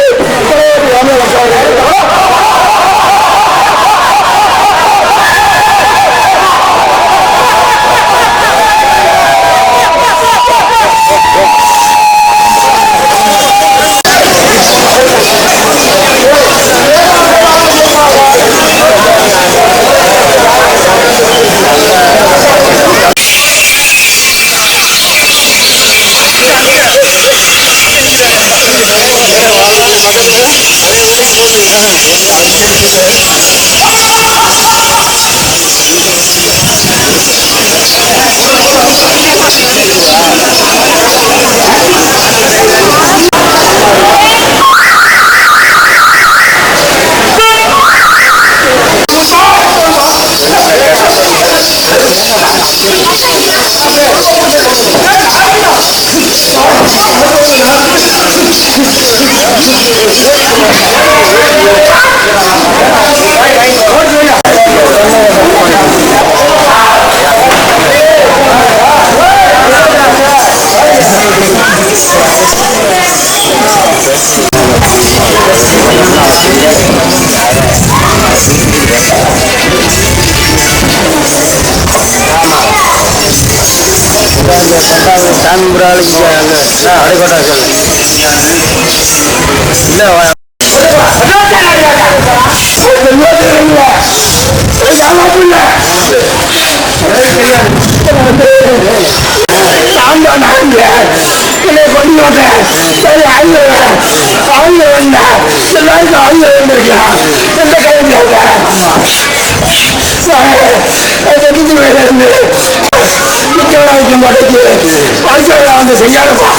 சாமி புறாளுக்கு அடைக்கோட்டா கொண்டு வந்தேன் சரி ஆயுத வந்தேன் எல்லாருக்கும் ஆயுத வந்திருக்கலாம் எந்த கையில் இருந்து மடக்கி வந்து செய்யாதப்பா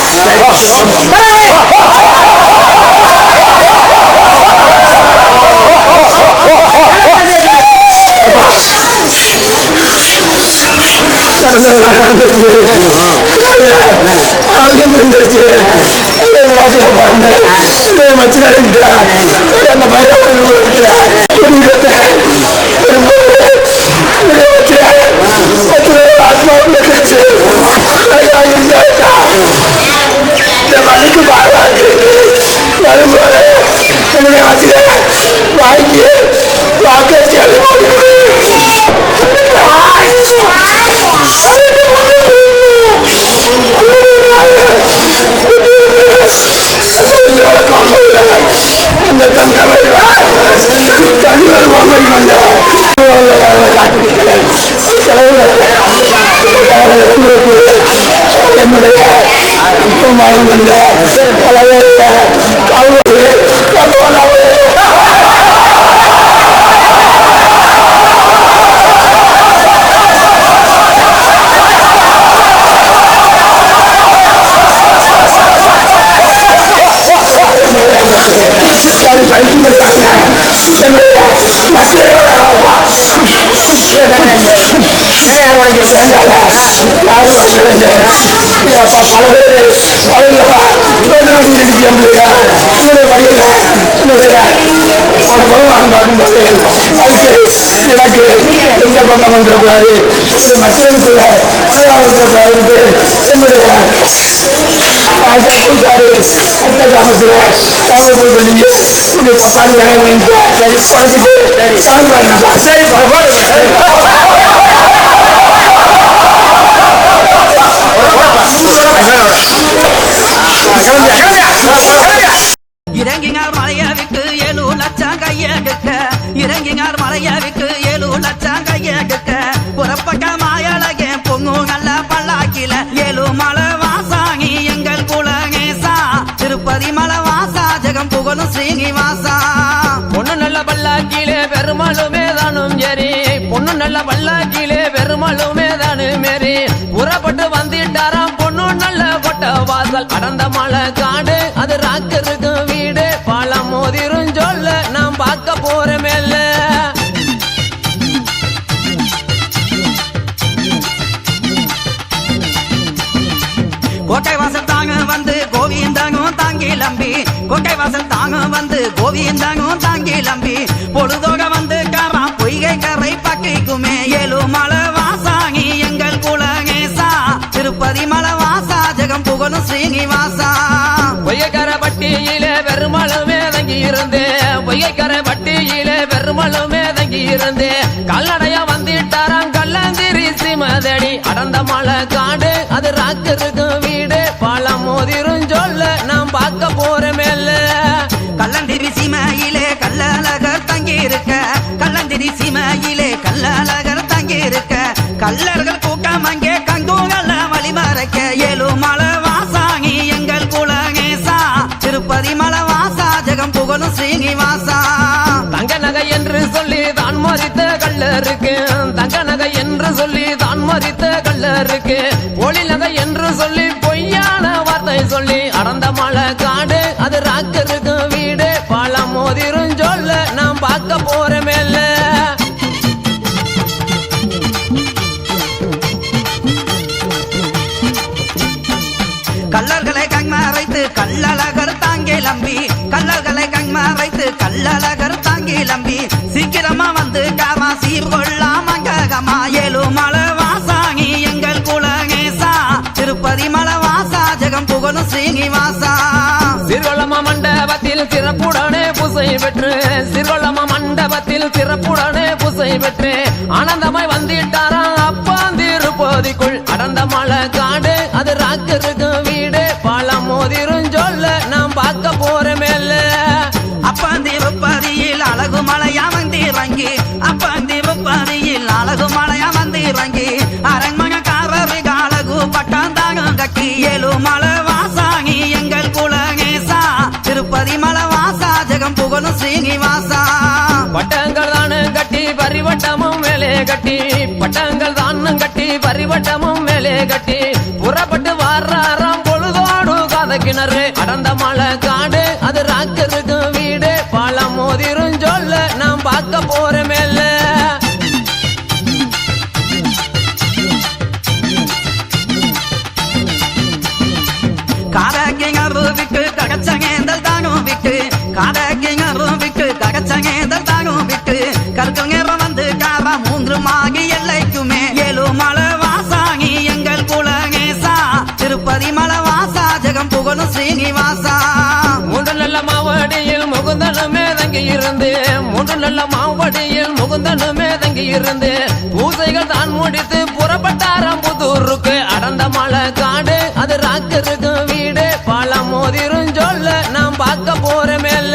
வாங்கி வாக்கி அந்த தனியார் வாங்கி வந்த என்னுடைய வாங்கி வந்த அதுக்கு எனக்கு எந்த பக்கம் வந்துடக்கூடாது, மக்களுக்குள்ள வந்துடக்கூடாது. என்னுடைய பூசாரி அந்த கிராமத்தில் காவல்துறை பண்ணி உங்களுடைய பப்பாளி வேலை வாங்கிட்டு குறைச்சிட்டு சாமி வாங்கினா சரி இறங்கினார் மலைய விட்டு 7 லட்சம் கையெடுக்க, இறங்கினார் மலைய விட்டு 7 லட்சம் கையெடுக்க, புறப்பட்ட மாயழகே பொங்கு நல்ல பல்லாக்கில 7 மலை வாசாங்கி எங்கள் குலகேசா, திருப்பதி மலை வாசா ஜெகம் புகழும் ஸ்ரீனிவாசா. பொண்ணு நல்ல பல்லாக்கிலே பெருமாளுமே தானும் ஏறி, பொண்ணு நல்ல பல்லாக்கிலே பெருமாளுமே தானும் ஏறி, புறப்பட்டு வந்துட்டாராம் பொண்ணு நல்ல கொட்ட வாசல் அடர்ந்த மலை காடு, அது ராக்கருக்கு வீடு பாலம் மோதிரும் சொல்ல நாம் பார்க்க போற மேல. கோட்டை வாசல் தாங்க வந்து கோவிந்தாங்கும் தாங்கி லம்பி, கோட்டை வாசல் தாங்க வந்து கோவிந்தாங்கும் தாங்கி லம்பி, பொழுதோக வந்து காரா பொய்கை கரை பக்கைக்குமே 7 மலை வாசாங்கி எங்கள் குலகேசா, திருப்பதி மலை வாசா ஜெகம் புகழும் ஸ்ரீனிவாசா. பொய்யக்கர பட்டியிலே பெருமாளுமே தங்கி இருந்து, பொய்யக்கர பட்டியிலே பெருமாளுமே தங்கி இருந்து, கல்லடையா வந்துட்டாராம் கல்லந்திரி சிமதடி அடர்ந்த மலை காடு, அது ராக்கருக்கு வீடு பாலம் மோதிரும் சொல்ல நாம் பார்க்க போற மேல. கல்லந்திரி சீமையிலே கல்லழகர் தங்கி இருக்க, கல்லந்திரி சீமையிலே கல்லழகர் தங்கி இருக்க, கல்லர்கள் கூட்டம் அங்கே கங்குகல்ல வழிமறைக்க 7 மலை வாசாங்கி எங்கள் குலகேசா, திருப்பதி மலை வாசா ஜெகம் புகழும் ஸ்ரீனிவாசா. தங்க நகை என்று சொல்லி தான் மறித்த கல்லருக்கு, தங்க நகை என்று சொல்லி தான் மறித்த கல்லருக்கு, ஒளி நகை என்று சொல்லி பொய்யான வார்த்தை சொல்லி அடர்ந்த மலை காடு, அது ராக்கருக்கு வீடு பாலம் மோதிரும் சொல்ல நாம் பார்க்க போற மேல. கல்லர்களை கண்மறைத்து கல்லழகர் தாங்கி லம்பி, கல்லர்களை கண்மறைத்து கல்லழகர் தாங்கி லம்பி, சீக்கிரமா வந்து காமா சீர்கொள்ளாம ககமா 7 மலை வாசாங்கி எங்கள் குலகேசா, திருப்பதி மலை வாசா ஜெகம் புகழும் ஸ்ரீனிவாசா. சிறுவளம மண்டபத்தில் சிறப்புடனே பூசை பெற்று, சிறுவளம மண்டபத்தில் சிறப்புடனே பூசை பெற்று, ஆனந்தமாய் வந்துட்டாராம் அப்பாந்திருப்பதிக்குள் அடர்ந்த மலை காடு, அது ராக்கருக்கு வீடு பாலம் மோதிரும் சொல்ல நாம் பார்க்க போற மேல. அப்பந்திருப்பதியில் அழகு மலையா வந்து இறங்கி, அப்பந்திருப்பதியில் அழகு மலையா வந்து இறங்கி, அரண்மனைக்காரருக்கு அழகு பட்டம் தாகம் கட்டி 7 மலை வாசாங்கி எங்கள் குலகேசா, திருப்பதி மலை வாசா ஜெகம் புகழும் ஸ்ரீனிவாசா. பட்டங்கள் தானும் கட்டி பரிவட்டமும் மேலே கட்டி, பட்டங்கள் தானும் கட்டி பரிவட்டமும் மேலே கட்டி, புறப்பட்டு வாராராம் பொழுதோடு காத கிணறு அடர்ந்த மலை காடு, அது ராக்கருக்கு வீடு பாலம் மோதிரும் சொல்ல நாம் பார்க்க போற மேல. காதக்கிங்கரு விட்டு ககச்சங்கேந்தல் தானும் விட்டு, காதக்கிங்கரு விட்டு ககச்சங்கேந்தல் தானும் விட்டு, கற்கங்கேற வந்து காரா 3 மாகி எல்லைக்குமே 7 மலை வாசாங்கி எங்கள் குலகேசா, திருப்பதி மலை வாசா ஜெகம் புகழும் ஸ்ரீனிவாசா. 3 நல்ல மாவடியில் முகுந்தனுமே தங்கி இருந்து, 3 நல்ல மாவடியில் முகுந்தனுமே தங்கி இருந்து, பூசைகள் தான் முடித்து புறப்பட்டாராம் புதூருக்கு அடர்ந்த மலை காடு, அது ராக்கருக்கு வீடு பாலம் மோதிரும் சொல்ல நாம் பார்க்க போற மேல.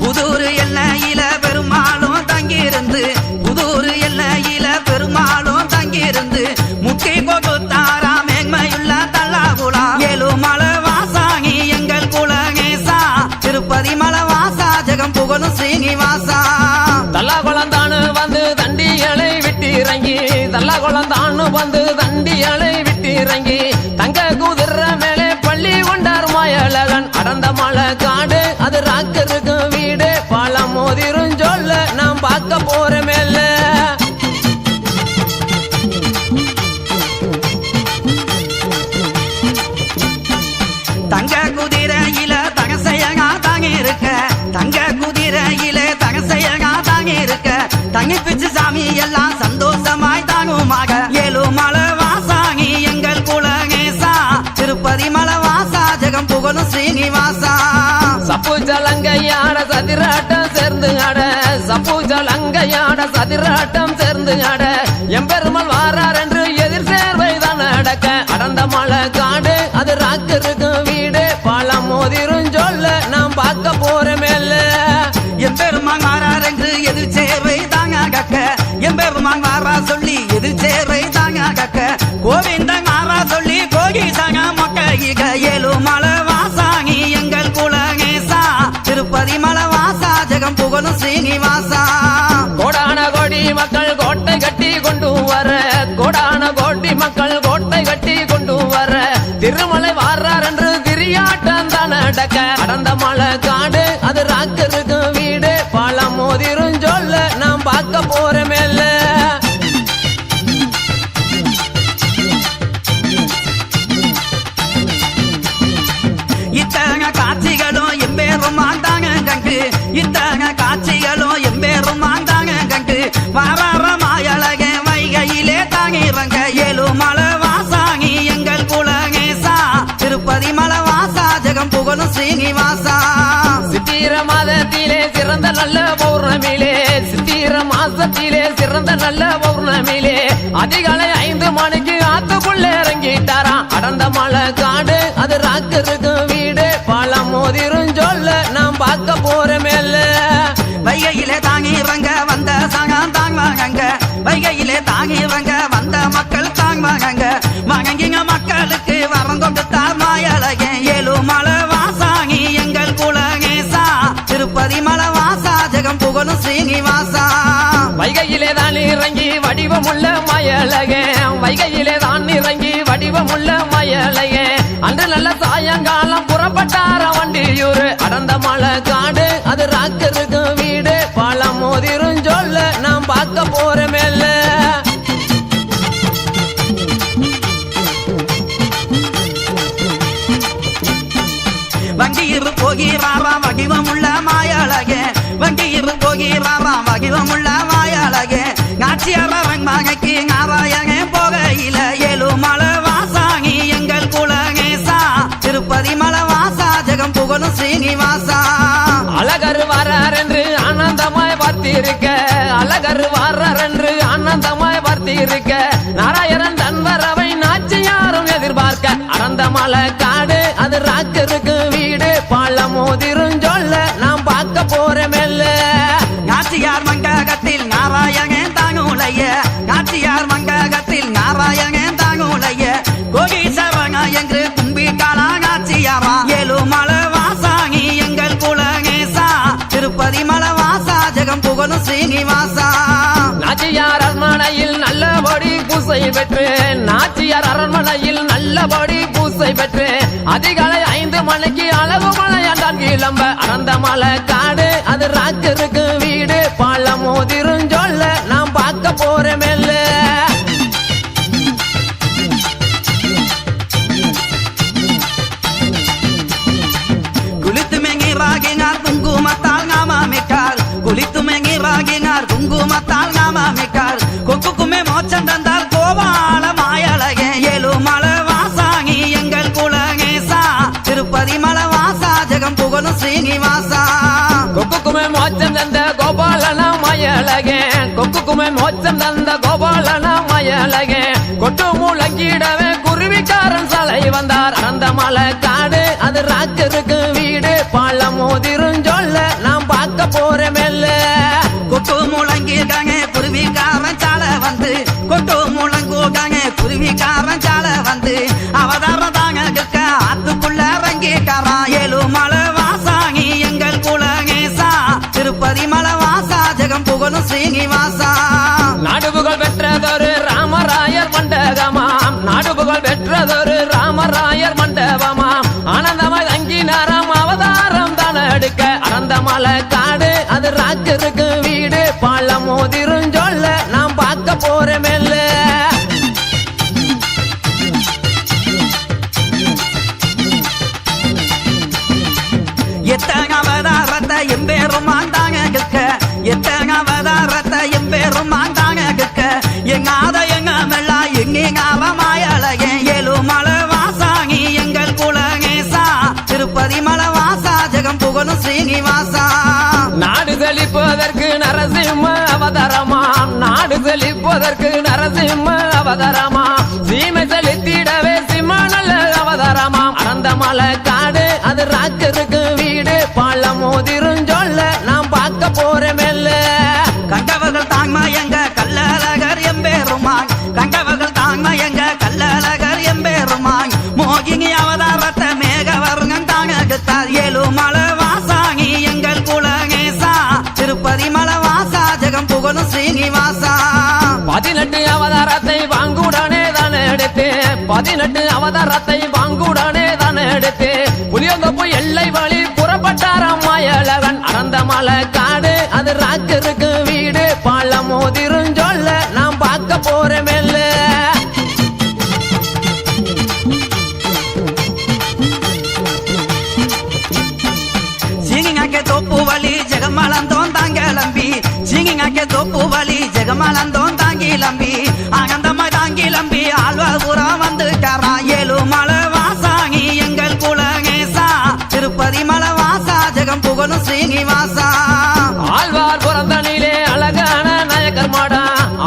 புதூர் எல்லையில பெருமாளும் தங்கியிருந்து, புதூர் எல்லையில பெருமாளும் தங்கியிருந்து, முட்டி கொடுத்தாரா மேன்மையுள்ள தல்லாகுலா 7 மலை வாசாங்கி எங்கள் குலகேசா, திருப்பதி மலை வாசா ஜெகம் புகழும் ஸ்ரீனிவாசா. தல்லா குளந்தானு வந்து தண்டியலை விட்டு இறங்கி, தல்லா குளந்தானு வந்து தண்டியலை விட்டு இறங்கி, தங்க குதிர மேலே பள்ளி கொண்டார் மாயழகன் அடர்ந்த மலை காடு, அது ராக்கருக்கு வீடு பாலம் மோதிரும் சொல்ல நாம் பார்க்க போற மேல. தங்க குதிரையில தகசையகா தாங்கி இருக்க, தங்க குதிரையில தகசையகா தாங்கி இருக்க, தங்கி பிச்சு சாமி எல்லாம் சந்தோஷமாய் தாங்குமாக ஏழுமலை வாசாங்கி எங்கள் குலகேசா திருப்பதி மலை வாசா ஜெகம் புகழும் ஸ்ரீனிவாசா சப்பு ஜலங்கையாட சதிராட்டம் சேர்ந்து ஆட சப்பு ஜலங்கையாட சதிராட்டம் சேர்ந்து ஆட எம்பெருமாள் வாரார் என்று எதிர் சேர்வைதான் நடக்க அடர்ந்த மலை காடு அது ராக்கு இருக்கும் வீடு பழம் மோதிரும் சொல்ல நாம் பார்க்க போற மேல எம்பெருமான் வாரார் என்று எதிர் சேர்வை தாங்க கக்க எம்பெருமான் வாரா சொல்லி எதிர் சேர்வை தாங்க கக்க கோவிந்தன் வாரா சொல்லி கோகி தாங்க மக்க இக ஏழுமலை வாசாங்கி எங்கள் குலகேசா திருப்பதி மலை வாசா ஜெகம் புகழும் ஸ்ரீனிவாசா கோடான கோடி மக்கள் கோட்டை கட்டி கொண்டு வர கோடான கோடி மக்கள் கோட்டை கட்டி கொண்டு வர திருமலை வாரார் என்று திரியாட்டம் தான் நடக்க அடர்ந்த மலை காடு அது ராக்கு இருக்கும் வீடு பழம் மோதிரும் சொல்ல நாம் பார்க்க போற மேல இத்தக காட்சிகளும் எம்பேருமான் தாங்க கண்டு இத்தக காட்சிகளும் எம்பேருமான் தாங்க கண்டு வாரார மாயழக வைகையிலே தாங்கிறங்க ஏழுமலை வாசாங்கி எங்கள் குலகேசா திருப்பதி மலை வாசா ஜெகம் புகழும் ஸ்ரீனிவாசா சித்திர மாதத்திலே சிறந்த நல்ல பௌர்ணமியிலே சித்திர மாசத்திலே சிறந்த நல்ல பௌர்ணமியிலே அதிகாலை 5 மணிக்கு ஆத்துக்குள்ளே இறங்கிட்டாராம் அடர்ந்த மலை காடு அது ராக்கு இருக்கும் வீடு பழம் மோதிரும் சொல்ல நாம் பார்க்க போற மேல வைகையிலே தாங்கிறங்க வந்த சகம் தாங்குவாங்க வைகையிலே தாங்கிறங்க வந்த மக்கள் தாங்குவாங்க மகங்கிங்க மக்களுக்கு வரம் கொடுத்தார் மாயழக ஏழுமலை வாசாங்கி எங்கள் குலகேசா திருப்பதி மலை வாசா ஜெகம் புகழும் ஸ்ரீனிவாசா வைகையிலே தான் இறங்கி வடிவமுள்ள மயலகே வைகையிலே தான் இறங்கி வடிவமுள்ள மயலகே அன்று நல்ல சாயங்காலம் புறப்பட்டார வண்டியூர் அடர்ந்த மலை காடு அது ராக்கு இருக்கும் வீடு பழம் மோதிரும் சொல்ல நாம் பார்க்க போற மேல வண்டியிரு போகிறாரா வடிவமுள்ள மாயழக வண்டியிரு போகிறாரா வடிவமுள்ள மாயழக நாச்சியாரன் மகைக்கு நாராயண போகையில ஏழுமலை வாசாங்கி எங்கள் குலகேசா திருப்பதி மலை வாசா ஜெகம் புகழும் ஸ்ரீனிவாசா அழகர் வாரார் என்று ஆனந்தமாய் பார்த்திருக்க அழகர் வாரார் என்று ஆனந்தமாய் பார்த்திருக்க நாராயணன் தன் வரவை நாச்சியாரும் எதிர்பார்க்க அடர்ந்த மலை காடு அது ராக்கு இருக்கு வீடு பழம் மோதிரும் சொல்ல நாம் பார்க்க போற மேல நாச்சியார் மங்ககத்தில் நாராயணன் தாங்குலைய நாச்சியார் மங்ககத்தில் நாராயணன் தாங்குலைய கோகீசவங்க என்று கும்பிட்டாளா நாச்சியாரா ஏழுமலை வாசாங்கி எங்கள் குலகேசா திருப்பதி மலை வாசா ஜெகம் புகழும் ஸ்ரீனிவாசா நாச்சியார் அரண்மனையில் நல்லபடி பூசை பெற்று நாச்சியார் அரண்மனையில் நல்லபடி பூசை பெற்று அதிகாலை 5 மணிக்கு அழகு மலையாண்டான் கிளம்ப அடர்ந்த மலை காடு அது ராக்கு இருக்கு வீடு பழம் மோதிரும் சொல்ல நாம் பார்க்க போற மேல குளித்து மெங்கிராகினார் குங்குமத்தால் நாமமிட்டார் குளித்து மெங்கிராகினார் குங்குமத்தால் நாமமிட்டார் கொக்குக்குமே மோச்சம் தந்தால் கோபால மாயழக ஏழுமலை வாசாங்கி எங்கள் குலகேசா திருப்பதி மலை வாசா ஜெகம் புகழும் ஸ்ரீனிவாசா கொக்குக்குமே மோச்சம் தந்த கோபாலன மயலகே கொக்குக்குமே மோச்சம் தந்த கோபாலன மயலகே கொட்டு மூலங்கிடவே குருவிக்காரன் சாலை வந்தார் அந்த மலை காடு அது ராக்கு இருக்கு வீடு பழம் மோதிரும் சொல்ல நாம் பார்க்க போற மேல கொட்டு முழங்கிருக்காங்க குருவிக்காரன் சாலை வந்து கொட்டு முழங்குக்காங்க குருவிக்காரன் சாலை வந்து அவதாரம் தாங்க கிட்ட ஆத்துக்குள்ள இறங்கிக்காரா ஏழுமலை வாசாங்கி எங்கள் குலகேசா திருப்பதி மலை வாசா ஜெகம் புகழும் ஸ்ரீனிவாசா நாடுபுகழ் பெற்றதொரு ராமராயர் மண்டபமாம் நாடுபுகழ் பெற்றதொரு ராமராயர் மண்டபமாம் ஆனந்தமாய் தங்கினாராம் அவதாரம் தான எடுக்க அடர்ந்த மலை காடு அது ராக்கு இருக்கு வீடு பழம் மோதிரும் சொல்ல நாம் பார்க்க போற மேல எத்தனை அவதாரத்தை எம்பேருமான் தாங்க எத்தனை அவதாரத்தை எம்பே புகழும் ஸ்ரீனிவாசா நாடு செழிப்பதற்கு நரசிம்ம அவதாரமா நாடு செழிப்பதற்கு நரசிம்ம அவதாரமா சீமை செழித்திடவே சிம்ம நல்ல அவதாரமா அடந்த மலை காடு அது ராஜருக்கு வீடு பாலம் மோதிருஞ்சொல்ல நாம் பார்க்க போறேமெல்ல கண்டவர்கள் தாங்மா எங்க கல்லழகர் எம்பேருமான் கண்டவர்கள் தாங்மா எங்க கல்லழகர் எம்பேருமான் மோகினி அவதாரத்தை மேக வருங்கன் தாங்கத்தார் ஏழுமலை வாசாங்கி எங்கள் குலகேசா திருப்பதி மலை வாசா ஜெகம் புகழும் ஸ்ரீனிவாசா 18 அவதாரத்தை வாங்குடனே தானே எடுத்து 18 அவதாரத்தை வாங்குடனே தானே எடுத்து புளியங்கொப்பு எல்லை வழி புறப்பட்டாராம் மாயழகன் அடந்த மலை காடு அது ராஜருக்கு வீடு பாலம் மோதிருஞ்சொல்ல நாம் பார்க்க போறேமெல்ல சிங்கிங்காக்கே தோப்பு வழி ஜெகமலந்தோன் தாங்கிளம்பி சிங்கிங்காக்கே தோப்பு வழி ஜெகமலந்தோன் தாங்கிளம்பி ஆனந்தமாய் தாங்கிளம்பி ஆழ்வாபுரம் வந்துட்டாரா ஏழுமலை வாசாங்கி எங்கள் குலகேசா திருப்பதி மலை வாசா ஜெகம் புகழும் ஸ்ரீனிவாசா ஆழ்வார் புறந்தனிலே அழகான நாயக்கர் மாடா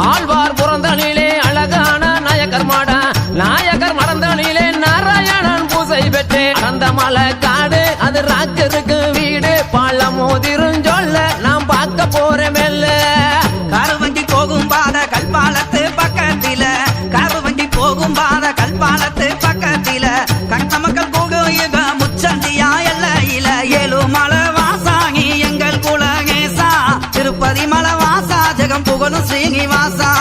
ஆழ்வார் புறந்தனிலே அழகான நாயக்கர் மாடா நாயக்கர் மறந்தனிலே நாராயணன் பூசை பெற்று அந்த மலை காடு அது ராஜருக்கு வீடு பாலம் மோதிருஞ்சொல்ல நாம் பார்க்க போறேமெல்ல கருவண்டி போகும் பாத கல்பாலத்து பக்கத்தில கருவண்டி போகும் பாத கல்பாலத்து பக்கத்தில கண்ட மக்கள் போகுக முச்சந்தியா எல்லையில ஏழுமலை வாசாங்கி எங்கள் குலகேசா திருப்பதி மலை வாசா ஜெகம் புகழும் ஸ்ரீனிவாசா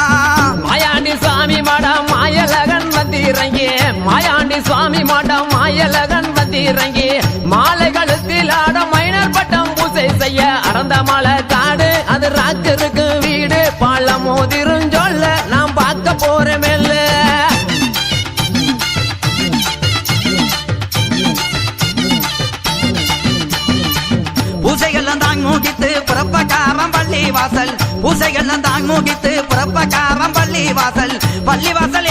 மாயாண்டி சுவாமி மாடம் மாயலகன் வந்திறங்கி மாயாண்டி சுவாமி மாடம் மாயலகன் வந்திறங்கி மாலை கழுத்தில் ஆட மைனர் பட்டம் பூசை செய்ய அறந்த மலை காடு அது ராஜருக்கு வீடு பாலம் மோதிருஞ்சொல்ல நாம் பார்க்க போறேமெல்ல பூசைகள்லாம் தாங் மூகித்து புறப்பக்காரம் பள்ளி வாசல் பூசைகள்லாம் தாங் மூகித்து புறப்பக்காரம் பள்ளி வாசல்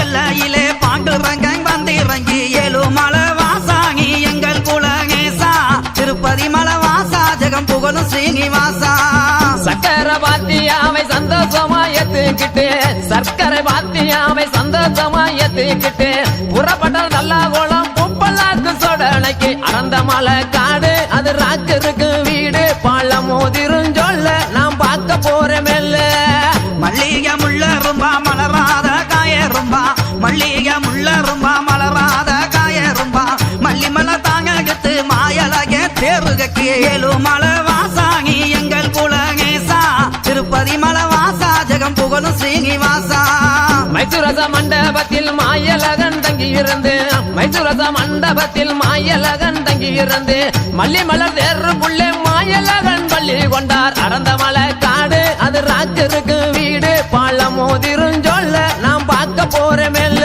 எல்லையிலே பாண்டுரங்கன் வந்திறங்கி ஏழுமலை வாசாங்கி எங்கள் குலகேசா திருப்பதி மலை வாசா ஜெகம் புகழும் ஸ்ரீனிவாசா சக்கரை பாத்தியாவை சந்தோஷமா ஏத்துக்கிட்டு சர்க்கரை பாத்தியாவை சந்தோஷமா ஏத்துக்கிட்டு புறப்பட்ட நல்லா கோலம் புப்பல்லாக்கு சொடனைக்கு அறந்த மலை காடு அது ராஜருக்கு வீடு பாலம் மோதிருஞ்சொல்ல நாம் பார்க்க போறேமெல்ல மல்லிகை முள்ள ரும்பா மலராத காய ரும்பா மல்லிகை முள்ள ரும்பா மலராத காய ரும்பா மல்லிமலை தாங்கத்து மாயலகே தேருகக்கு ஏழுமலை வாசாங்கி எங்கள் குலகேசா திருப்பதி மலை வாசா ஜெகம் புகழும் ஸ்ரீனிவாசா மைசூரச மண்டபத்தில் மாயலகன் தங்கி இருந்து மைசூரச மண்டபத்தில் மாயலகன் தங்கி இருந்து மல்லிமலர் தேருக்குள்ளே மாயலகன் பள்ளி கொண்டார் அடந்த மலை காடு அது ராஜருக்கு வீடு பாலம் மோதிருஞ்சொல்ல நாம் பார்க்க போறேமெல்ல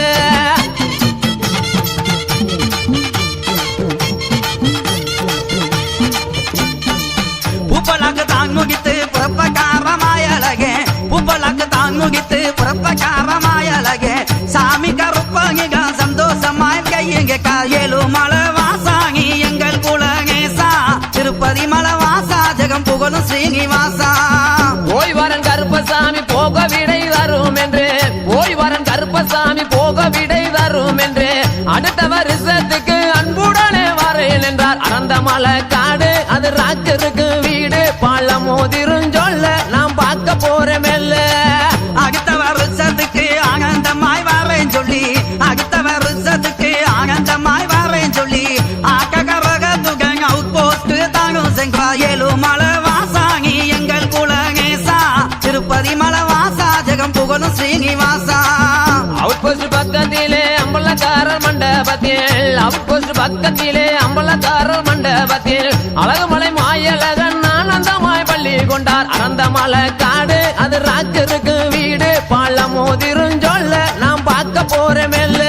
பூப்பலாக்கு தாங் முகித்து புறப்பக்காரமாயலகே பூப்பலாக்கு தாங் முகித்து புறப்பக்காரமாயலகே சாமி கருப்பங்க சந்தோஷமாய் கையங்க ஏழுமலை வாசாங்கி எங்கள் குலகேசா திருப்பதி மலை வாசா ஜெகம் புகழும் ஸ்ரீனிவாசா ஓய்வரன் கருப்பசாமி போக விடை தரும் என்று ஓய்வரன் கருப்பசாமி போக விடை தரும் என்று அடுத்த வருஷத்துக்கு அன்புடனே வரேன் என்றார் அறந்த மலை காடு அது ராஜருக்கு வீடு பாலம் மோதிருஞ்சொல்ல நாம் பார்க்க போறேமெல்ல அடுத்த வருஷத்துக்கு ஆனந்தமாய் வரேன் சொல்லி அடுத்த வருஷத்துக்கு ஆனந்தமாய் வரேன் சொல்லி ஆக்ககரக துகங் அவுட் போஸ்ட் தானும் சென்றா ஏழுமலை வாசாங்கி எங்கள் குலகேசா திருப்பதி மலை வாசா ஜெகம் புகழும் ஸ்ரீனிவாசா அவுட் போஸ்ட் பக்கத்திலே அம்பலக்காரர் மண்டபத்தில் அவுட் போஸ்ட் பக்கத்திலே அம்பலக்காரர் மண்டபத்தில் அழகுமலை மாயலகன் ஆனந்தமாய் பள்ளி கொண்டார் அறந்த மலை காடு அது ராஜருக்கு வீடு பாலம் மோதிருஞ்சொல்ல நாம் பார்க்க போறேமெல்ல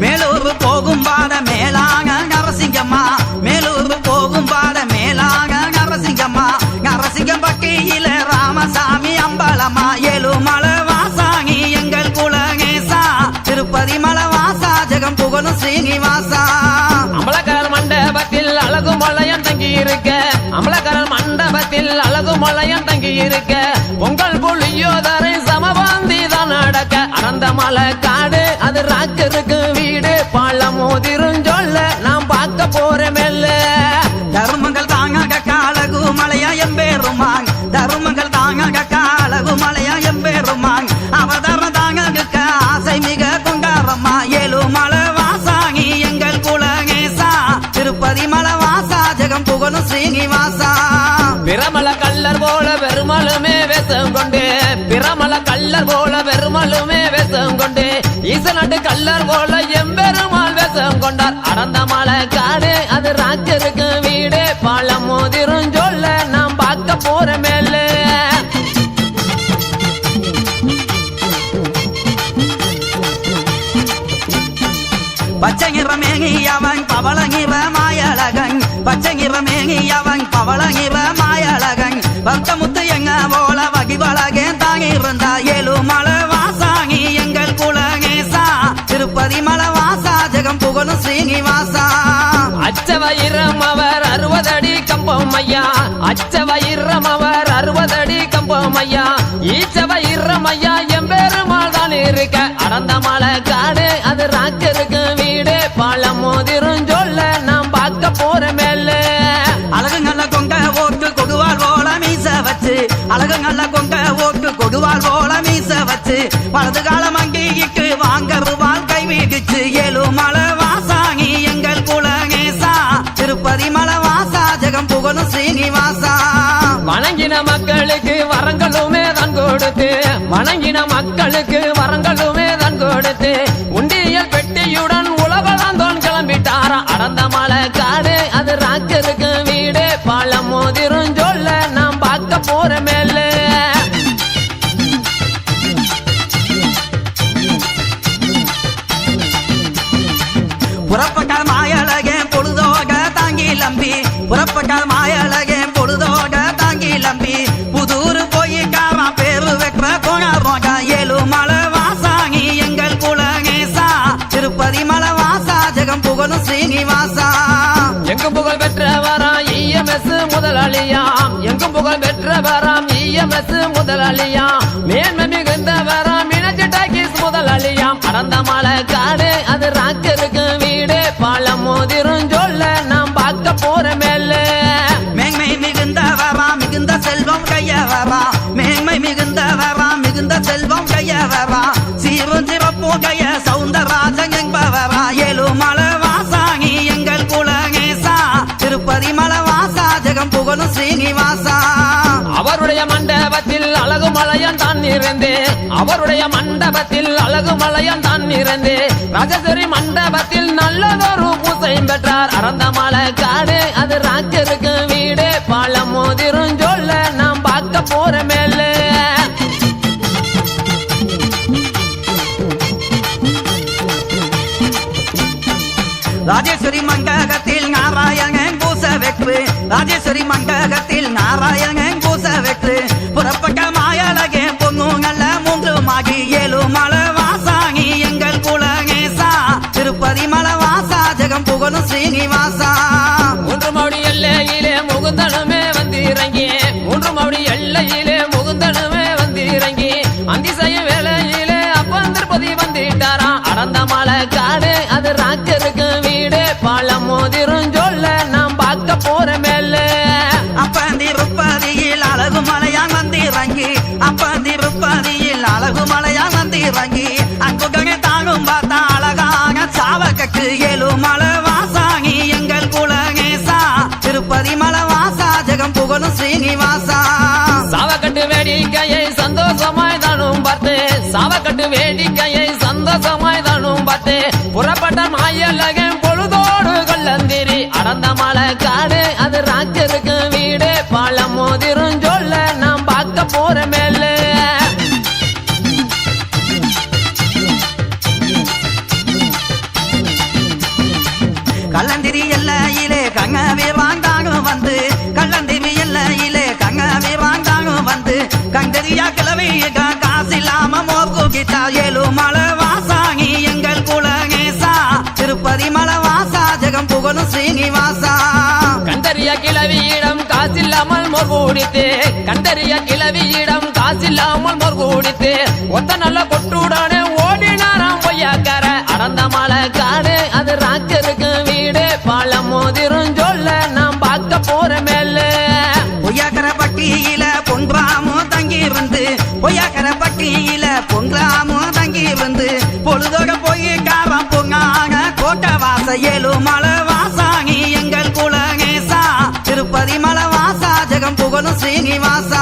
மேலூர் போகும் பாத மேலாக நரசிங்கம்மா மேலூர் போகும் பாத மேலாக நரசிங்கம்மா நரசிங்கம் பட்டியில ராமசாமி அம்பலமா ஏழுமலை வாசாங்கி எங்கள் குலகேசா திரு சீனிவாசா அம்பலக்காரர் மண்டபத்தில் அழகு மலையம் தங்கி இருக்க அம்பலக்காரர் மண்டபத்தில் அழகு மலையம் தங்கி இருக்க பொங்கல் புளியோதரை சமபாந்தி தான் நடக்க அடர்ந்த மலை காடு அது ராக்கருக்கு வீடு பழம் மோதிருஞ்சொல்ல நாம் பார்க்க போறேன் மெல்ல தருமங்கள் தாங்க காலகு மலையா எம்பேருமாங் தருமங்கள் தாங்க காலகு மலையா எம்பேருமாங் அவதாரம் தாங்க ஆசை மிக கொண்டாரம்மா ஏழு மலை வாசாங்கி எங்கள் குலகேசா திருப்பதி மலை வாசா ஜெகம் புகழும் ஸ்ரீனிவாசா பிரமல கல்லர் போல பெருமலுமே வேஷம் கொண்டு பிரமல கல்லர் போல பெருமலுமே வேஷம் கொண்டு ஈசநாட்டு கல்லர் போல எம்பெருமாள் வேஷம் கொண்டார் அடர்ந்த மலை காடு அது ராஜருக்கு வீடு பழம் மோதிருஞ்சொல்ல நாம் பார்க்க போற மேல பச்சைங்கிரமேங்கி அவன் பவளங்கிற மாயழகன் பச்சைங்கிரமேங்கி அவன் பவளங்கிற மாயழகன் பக்தமுத்து எங்க போல வகிவழகே தாங்கி இருந்தா ஏழு மலை வாசாங்கி எங்கள் குலகேசா திருப்பதி மலை வாசா ஜெகம் புகழும் ஸ்ரீனிவாசா அச்சவயிரம் அவர் 60 அடி கம்பம் ஐயா அச்சவயிரம் அவர் 60 அடி கம்பம் ஐயா ஈச்சவயிரம் ஐயா எம்பெருமாள் தான் இருக்க அடர்ந்த மலை காடு அது ராக்கருக்கு வீடு பழம் மோதிருஞ்சொல்ல நாம் பார்க்க போற மேல அழகு நல்ல கொண்ட ஓட்டு கொடுவாள் போல மீச வச்சு அழகு நல்ல கொண்ட ஓட்டு கொடுவாள் போல மீச வச்சு வலது காலம் அங்கீகிட்டு வாங்க ரூபால் கை வீடிச்சு ஏழு மலை வாசாங்கி எங்கள் குலகேசா திருப்பதி மலை வாசா ஜெகம் புகழும் ஸ்ரீனிவாசா வணங்கின மக்களுக்கு வரங்களுமே தான் கொடுத்து வணங்கின மக்களுக்கு வரங்களுமே தான் கொடுத்து உண்டியல் பெட்டியுடன் உலகம் தான் கிளம்பிட்டாரா அடர்ந்த மலை காடு அது ராக்கருக்கு வீடு பழம் மோதிருஞ்சொல்ல நாம் பார்க்க போற மேல புறப்பட்டால் மாயழகே பொழுதோக தாங்கி லம்பி புறப்பட்டால் மாயழகே பொழுதோக தாங்கி லம்பி புதூர் போய் காரா பேரு வைக்கிற கோணாரோக ஏழு மலை வாசாங்கி எங்கள் குலகேசா திருப்பதி மலை வாசா ஜெகம் புகழும் ஸ்ரீனிவாசா எங்கும் புகழ் பெற்றவராம் இஎம்எஸ் முதலாளியாம் எங்கும் புகழ் பெற்றவராம் இஎம்எஸ் முதலாளியாம் மேன்மை மிகுந்தவராம் இணைச்சி டாக்கிஸ் முதலாளியாம் அடர்ந்த மலை காடு அது ராக்கருக்கு வீடு பழம் மோதிருஞ்சொல்ல நாம் பார்க்க போற மேல மேன்மை மிகுந்தவரா மிகுந்த செல்வம் கையவரா மேன்மை மிகுந்தவரா மிகுந்த செல்வம் கையவரா சீரும் சிறப்பும் கைய சவுந்தரராஜன் என்பவரா ஏழு மலை வாசாங்கி எங்கள் குலகேசா திருப்பதி மலை வாசா ஜெகம் புகழும் ஸ்ரீனிவாசா அவருடைய மண்டபத்தில் அழகு மலையன் தான் இருந்து அவருடைய மண்டபத்தில் அழகு மலையன் தான் இருந்து ராஜேஸ்வரி மண்டபத்தில் நல்லதொரு பூசையும் பெற்றார் அடர்ந்த மலை காடு அது ராஜருக்கு வீடு பழம் மோதிருஞ்சொல்ல நாம் பார்க்க போற மேல ராஜேஸ்வரி மண்டகத்தில் நாராயணன் பூச வெற்று ராஜேஸ்வரி மண்டகத்தில் நாராயணன் பூச வெற்று புறப்பட்ட மாயழகே பொங்குங்கல்ல மூன்று மாகி ஏழு மலை வாசாங்கி எங்கள் குலகேசா திருப்பதி மலை வாசா ஜெகம் புகழும் ஸ்ரீனிவாசா மூன்று மௌடி எல்லையிலே முகுந்தனுமே வந்து இறங்கி மூன்று மௌடி எல்லையிலே முகுந்தனுமே வந்து இறங்கி அந்திசைய வேலையிலே அப்பன் திருப்பதி வந்துட்டாரா அடர்ந்த மலை காடு அது ராக்கருக்கு வீடு பழம் மோதிருஞ்சொல்ல நாம் பார்க்க போற மேல அப்பந்திருப்பதியில் அழகு மலையான் வந்திறங்கி அப்பந்திருப்பதியில் அழகு மலையான் வந்திறங்கி அங்குகை தாங்கும் பார்த்தா அழகாக சாவகக்கு ஏழு மலை வாசாங்கி எங்கள் குலகேசா திருப்பதி மலை வாசா ஜெகம் புகழும் ஸ்ரீனிவாசா சாவக்கட்டு வேடிக்கையை சந்தோஷமாய் தானும் பார்த்து சாவக்கட்டு வேடிக்கையை சந்தோஷமாய் தானும் பார்த்து புறப்பட்ட மாயலகன் பொழுதோடு கொள்ளந்திரி அடர்ந்த மலை காடு அது ராக்கருக்கு வீடு பழம் மோதிருஞ்சொல்ல நாம் பார்க்க போற மேல கள்ளந்திரி எல்லையிலே கங்கவே வாங்காங்க வந்து கள்ளந்திரி எல்லையிலே கங்கவே வாங்காங்க வந்து கண்டறியா கிளவி காசில்லாம மோர்கு கிட்டா ஏழு மலை வாசாங்கி எங்கள் குலகேசா திருப்பதி மலை வாசகம் புகழும் ஸ்ரீனிவாசா கண்டறிய கிளவியிடம் காசில்லாமல் மோர்கூடித்து கண்டறிய கிளவியிடம் காசில்லாமல் மோர்கூடித்து ஒத்த நல்ல கொட்டுடனே ஓடினாராம் பொய்யாக்கார அடந்த மலை காடு அது ராக்கருக்கு வீடு பழம் மோதிரும் சொல்ல நாம் பார்க்க போற மேல பொய்யாக்கர பட்டியில பொன்றாமும் தங்கி இருந்து பொய்யாக்கர பட்டியில பொன்றாமும் தங்கி இருந்து பொழுதோக போய் காரம் பொங்காங்க கோட்டை வாச ஏழு மலை வாசாங்கி எங்கள் குலகேசா திருப்பதி மலை வாசா ஜெகம் புகழும் ஸ்ரீனிவாசா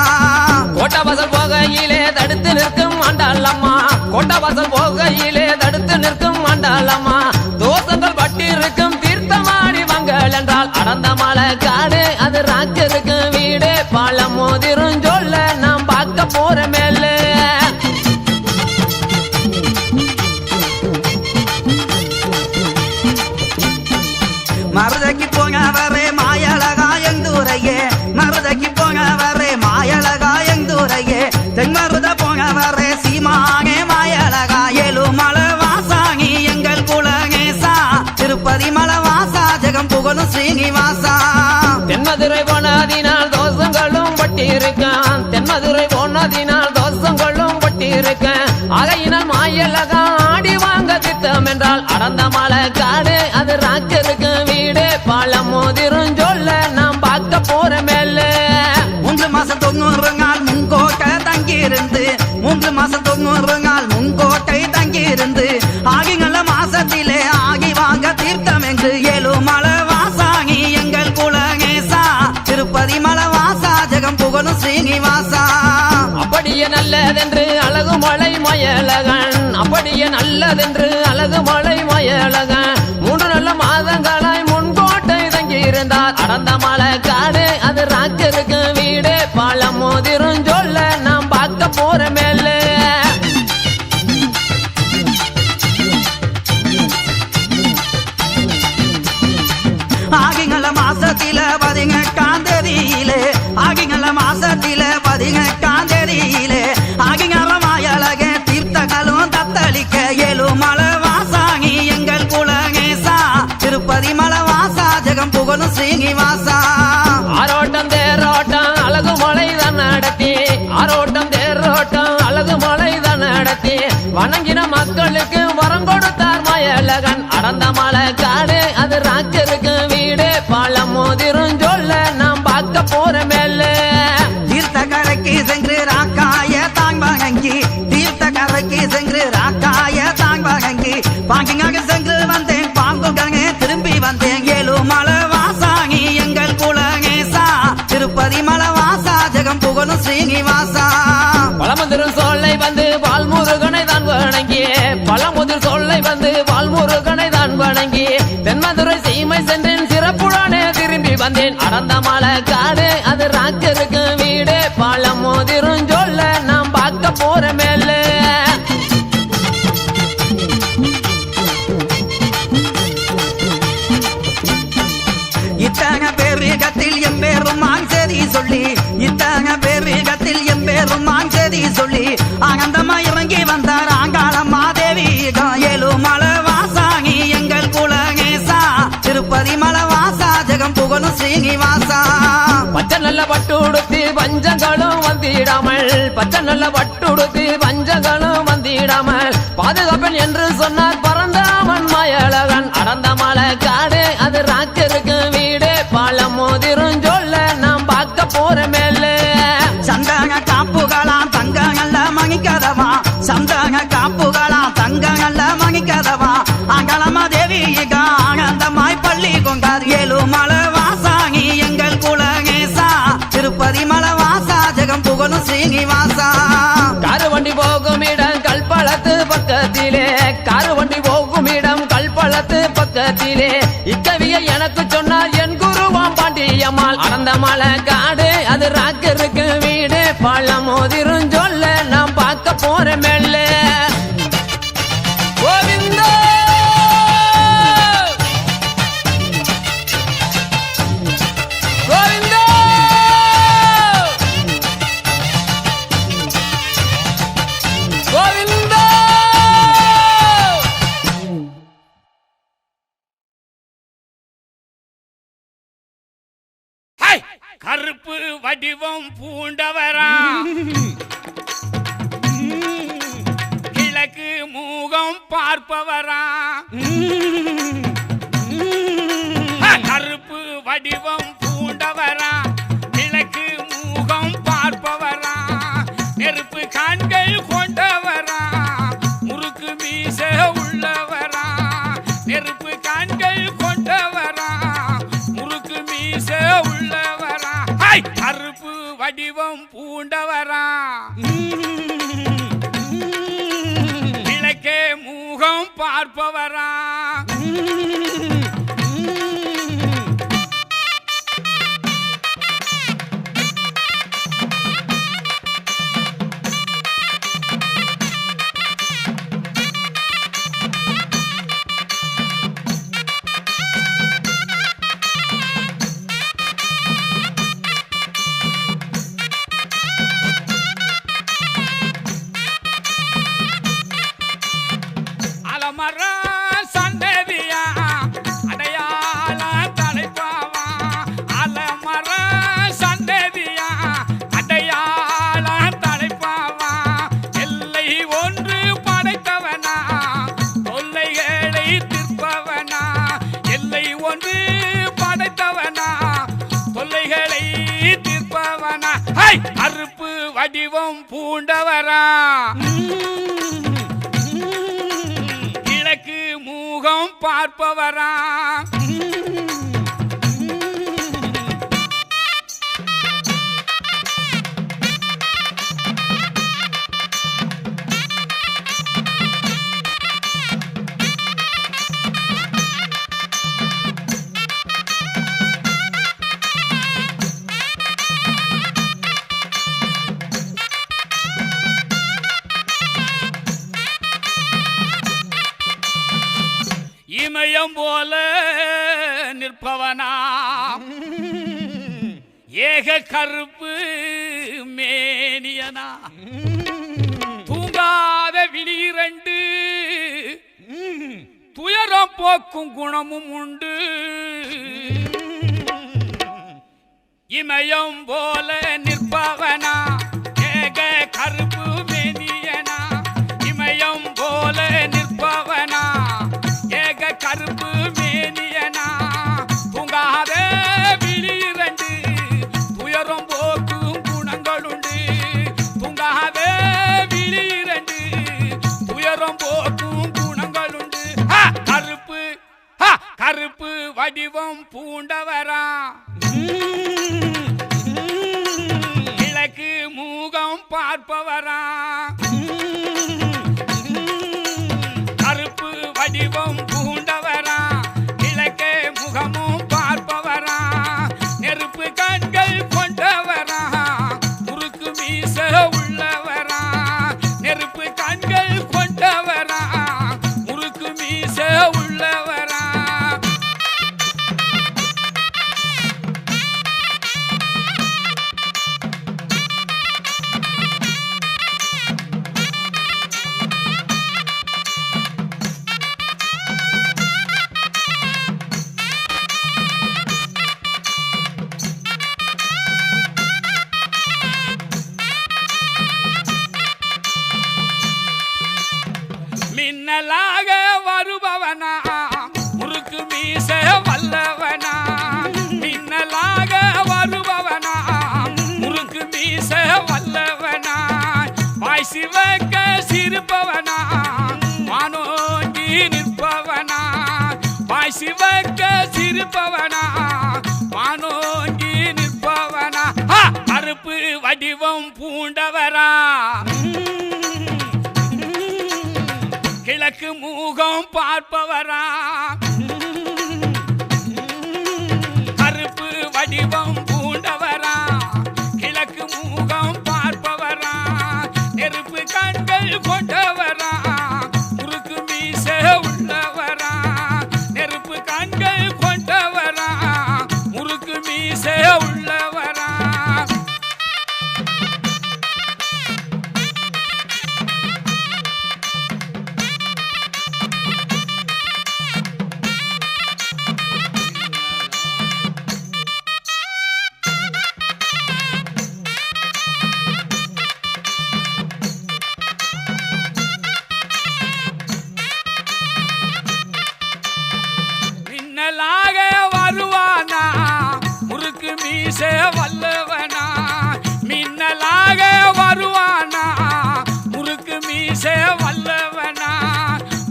கோட்டவாசல் போகையிலே தடுத்து நிற்கும் ஆண்டாளம்மா கோட்டவாசல் போகையிலே தடுத்து நிற்கும் ஆண்டாளம்மா தோசங்கள் பட்டி இருக்கும் தீர்த்தமாடி வங்கள் என்றால் அடந்த மலை காடு அது ராக்கருக்கு வீடு பழம் மோதிரும் சொல்ல நாம் பார்க்க போற மேல மருதைக்கு போங்க வரே மாயழகா எந்தூரையே மருதைக்கு போங்க வரே மாயழகா எந்தூரையே தென்மருத போங்க வரே சீமானே மாயழகா ஏழு மலை வாசாங்கி எங்கள் குலகேசா திருப்பதி மலை வாசா ஜெகம் புகழும் ஸ்ரீனிவாசா தென்மதுரை போனதினால் தோசங்களும் பட்டி இருக்கான் தென்மதுரை போனதினால் தோசங்களும் பட்டி இருக்கேன் அகையினால் மாயலகா ஆடி வாங்க திட்டம் என்றால் அடந்த மலை காடு அது ராக்கருக்கு வீடு பழம் மோதிரும் சொல்ல நாம் பார்க்க போற மேல 3 மாசம் 90 நாள் முன்கோட்டை தங்கி இருந்து 3 மாசம் 90 நாள் முன்கோட்டை தங்கி இருந்து ஆகிங்கள மாசத்திலே ஆகி வாங்க தீர்த்தம் என்று ஏழு மலை வாசாங்கி எங்கள் குலகேசா திருப்பதி மலை வாசா ஜெகம் புகழும் ஸ்ரீனிவாசா அப்படியே நல்லதென்று அழகு மலை மயலகன் அப்படியே நல்லதென்று அழகு மலை மயலகன் 3 நல்ல மாதங்களாய் முன்கோட்டை தங்கி இருந்தார் அடந்த மலை காடு அது ராக்கருக்கு வீடு பழம் மோதிரும் சொல்ல நாம் பார்க்க போற மேல ஆகிங்கள மாசத்தில 18ஆம் தேதியிலே ஆகிங்கள மாசத்தில 18ஆம் தேதியிலே ஆகிங்கள மாயழகே தீர்த்தங்களும் தத்தளிக்க ஏழு மலை வாசாங்கி எங்கள் குலகேசா திருப்பதி மலை வாசா ஜெகம் புகழும் ஸ்ரீனிவாசா ஆரோட்டம் தேரோட்டம் அழகு மலை தான் நடத்தி ஆரோட்டம் தேரோட்டம் அழகு மலை தான் நடத்தி வணங்கின மக்களுக்கு வரம் கொடுத்தார் மயலகன் அடந்த மலை காடு அது ராக்கருக்கு வீடு பழம் மோதிரும் சொல்ல நாம் பார்க்க போற மேல தீர்த்த கரைக்கு சென்று ராக்காய தாங்பாங்கி தீர்த்த கரைக்கு சென்று ராக்காய தாங்பாங்கி பாங்கிங்க சென்று வந்தேன் பாங்குங்க திரும்பி வந்தேன் ஏழு மலை வாசாங்கி எங்கள் குலகேசா திருப்பதி மலை வாசா ஜெகம் புகழும் ஸ்ரீனிவாசா பழமுதிர் சொல்லை வந்து வால்முருகனை தான் வணங்கி பழமுதிர் சொல்லை வந்து வால்முருகனை தான் வணங்கி தென்மதுரை சீமை சென்றேன் சிறப்புடனே திரும்பி வந்தேன் அடந்த மலை காடு அது ராக்கருக்கு வீடு பழம் மோதிரும் சொல்ல நாம் பார்க்க போற மேல இத்தனை பேரிகத்தில் எம்பேருமான் செய்தி சொல்லி இத்தனை பேரிகத்தில் எம்பேருமான் செய்தி சொல்லி ஆனந்தமா இறங்கி வந்தார் ஆங்காளம்மா தேவி ஏழு மலை வாசாங்கி எங்கள் குலகேசா திருப்பதி மலை வாசா ஜெகம் புகழும் ஸ்ரீனிவாசா பச்சை நல்ல பட்டு உடுத்தி பஞ்சங்களும் வந்திடாமல் பச்சை நல்ல பட்டு உடுத்தி பஞ்சங்களும் வந்திடாமல் பாதுகாப்பன் என்று சொன்னார் பரந்தாமன் மயலகன் அடந்த மலை காடு அது ராக்கருக்கு வீடு பழம் மோதிரும் சொல்ல நாம் பார்க்க போற மேல சந்தன காப்புகளாம் தங்கங்கள்ல மணிக்கதவா சந்தன காப்புகளாம் தங்கங்கள்ல மணிக்கதவா ஆங்காளம்மா தேவி ஆனந்தமாய் பள்ளி கொண்டார் ஏழு மலை வாசாங்கி எங்கள் குலகேசா திருப்பதி மலை வாசா ஜெகம் புகழும் ஸ்ரீனிவாசா காரு வண்டி போகும் இடம் கல்பளத்து பக்கத்திலே காரு வண்டி போகும் இடம் கல்பளத்து பக்கத்திலே இக்கவியை எனக்கு சொன்னார் என் குருவாம் பாண்டியம்மாள் அடந்த மலை காடு அது ராக்கருக்கு வீடு பழம் மோதிரும் சொல்ல நாம் பார்க்க போற மேல கருப்பு வடிவம் பூண்டவரா கிழக்கு மூகம் பார்ப்பவரா கருப்பு வடிவம் பூண்டவரா கிழக்கு மூகம் பார்ப்பவரா நெருப்பு கண்கள் கொண்டவரா முறுக்கு மீச உள்ளவரா நெருப்பு கண்கள் கொண்டவரா முறுக்கு மீச உள்ளவரா கருப்பு வடிவம் பூண்டவரா கிழக்கே மூகம் பார்ப்பவரா கருப்பு வடிவம் பூண்டவரா கிழக்கு மூகம் பார்ப்பவரா இமயம் போல நிற்பவனா ஏக கருப்பு மேனியனா தூங்காத விழிரண்டு துயரம் போக்கும் குணமும் உண்டு இமயம் போல நிற்பவனா ஏக கருப்பு மேனியனா இமயம் போல நிற்பவனா ஏக கருப்பு மேனியனா தூங்காத விழிரண்டு துயரம் போக்கும் குணங்களுண்டு தூங்காத விழிரண்டு துயரம் போக்கும் குணங்களுண்டு கருப்பு கருப்பு வடிவம் பூண்டவரா கிழக்கு மூகம் பார்ப்பவரா கருப்பு வடிவம் பூண்டவரா கிழக்கே முகமும் பார்ப்பவரா நெருப்பு கண்கள் கொண்டவரா முறுக்கு மீச உள்ளவரா நெருப்பு கண்கள் கொண்டவரா முறுக்கு மீச உள்ளவரா மின்னலாக வருபவனா முறுக்கு மீச வல்லவனா மின்னலாக வருபவனா முறுக்கு மீச வல்லவனா வாய் சிவக்க சிரிப்பவனா வானோங்கி நிற்பவனா வாய் சிவக்க சிரிப்பவனா வானோங்கி நிற்பவனா கருப்பு வடிவம் பூண்டவரா கிழக்கு மூகம் பார்ப்பவரா கருப்பு வடிவம் பூண்டவரா கிழக்கு மூகம் பார்ப்பவரா நெருப்பு கண்கள் கொண்டவரா முறுக்கு மீச உள்ளவரா நெருப்பு கண்கள் கொண்டவரா முறுக்கு மீச உள்ளவரா மீச வல்லவனா மின்னலாக வருவானா முறுக்கு மீச வல்லவனா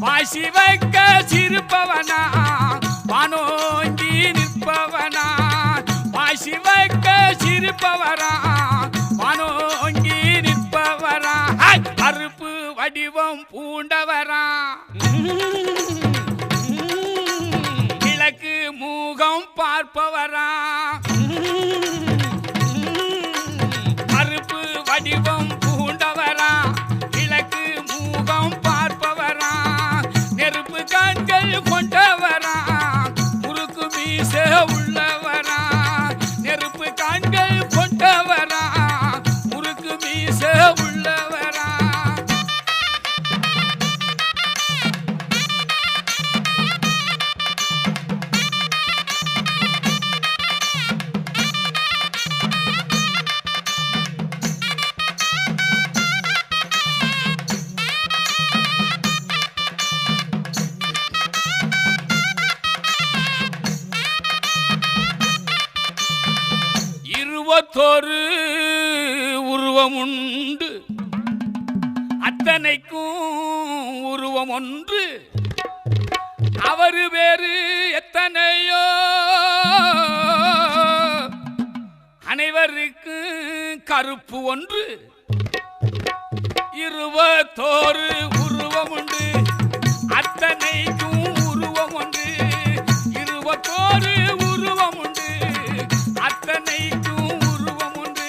வாசி வைக்க சிரிப்பவனா வானோங்கி நிற்பவனா வாசி வைக்க சிரிப்பவரா வானோங்கி நிற்பவரா கருப்பு வடிவம் பூண்டவரா கிழக்கு மூகம் பார்ப்பவரா கருப்பு வடிவம் பூண்டவரா கிழக்கு மூகம் பார்ப்பவரா நெருப்பு கண்கள் கொண்டவரா முறுக்கு மீச உள்ளவரா நெருப்பு கண்கள் கொண்டவரா முறுக்கு மீச உள்ளவரா இருபத்தொரு உருவம் உண்டு அத்தனைக்கும் உருவம் ஒன்று அவரு வேறு எத்தனையோ அனைவருக்கு கருப்பு ஒன்று இருபத்தோரு உருவம் உண்டு அத்தனைக்கும் உருவம் ஒன்று இருபத்தோரு உருவம் உண்டு அத்தனைக்கும் உருவம் உண்டு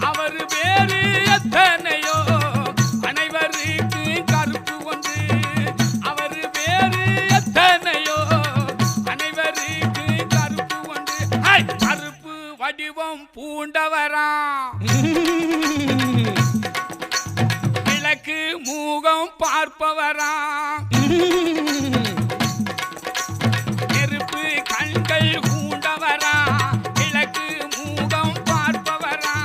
அவர் வேறு எத்தனையோ அனைவருக்கு கருப்பு ஒன்று அவர் வேறு எத்தனையோ அனைவருக்கு கருப்பு ஒன்று கருப்பு வடிவம் பூண்டவரா கிழக்கு மூகம் பார்ப்பவரா நெருப்பு கண்கள் கூண்டவரா கிழக்கு மூகம் பார்ப்பவரா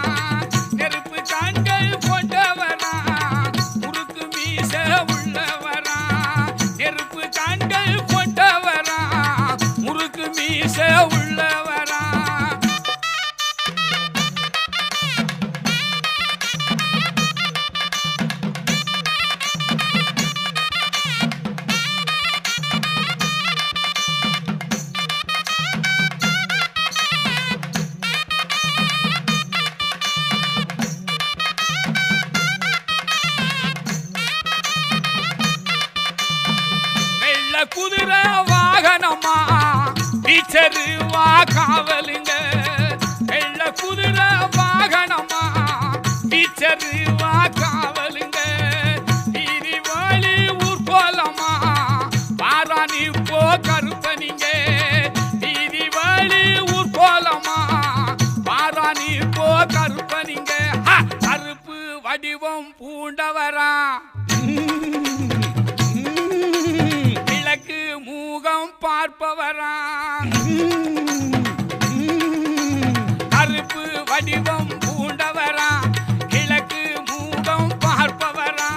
நெருப்பு கண்கள் கொண்டவரா முறுக்கு மீச உள்ளவரா நெருப்பு கண்கள் கொண்டவரா முறுக்கு மீச உள்ளவரா குதிரை வாகனமா டீச்சரு வா காவலுங்க வெள்ள குதிரை வாகனமா டீச்சரு வா காவலுங்க நீதி வாழி ஊர் போலமா பாராணி போ கருப்பனிங்க நீதி வாழி ஊர் போலமா பாராணி போ கருப்பனிங்க கருப்பு வடிவம் பூண்டவரா கிழக்கு மூகம் பார்ப்பவரா கருப்பு வடிவம் பூண்டவரா கிழக்கு மூகம் பார்ப்பவரா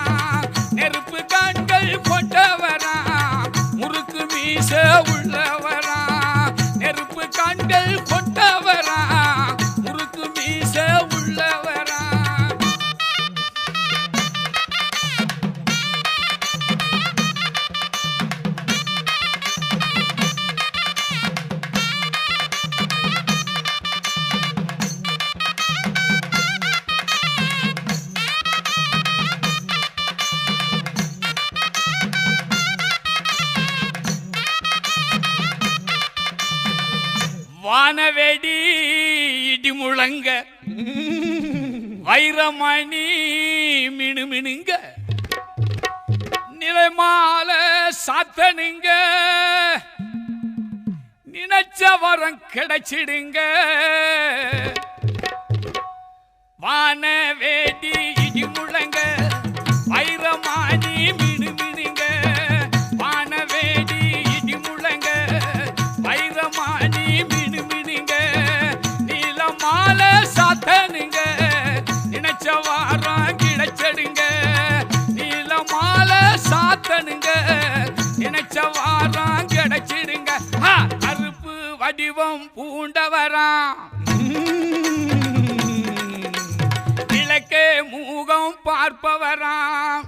நெருப்பு கண்கள் கொண்டவரா முறுக்கு மீச உள்ளவரா நெருப்பு கண்கள் கொண்டவரா முறுக்கு மீச உள்ளவரா வானவேடி இடி முழங்க வைரமணி மினுமினுங்க நிலைமால சாத்தனுங்க நினைச்ச வரம் கிடைச்சிடுங்க வானவேடி இடி முழங்க வைரமணி மினுமினுங்க வானவேடி இடி முழங்க வைரமணி மினுமினுங்க நீலமால சாத்தனுங்க நினைச்ச வாரம் கிடைச்சடுங்க நீலமால சாத்தனுங்க நினைச்ச வாரம் கிடைச்சிடுங்க கருப்பு வடிவம் பூண்டவரா கிழக்கே மூகம் பார்ப்பவராம்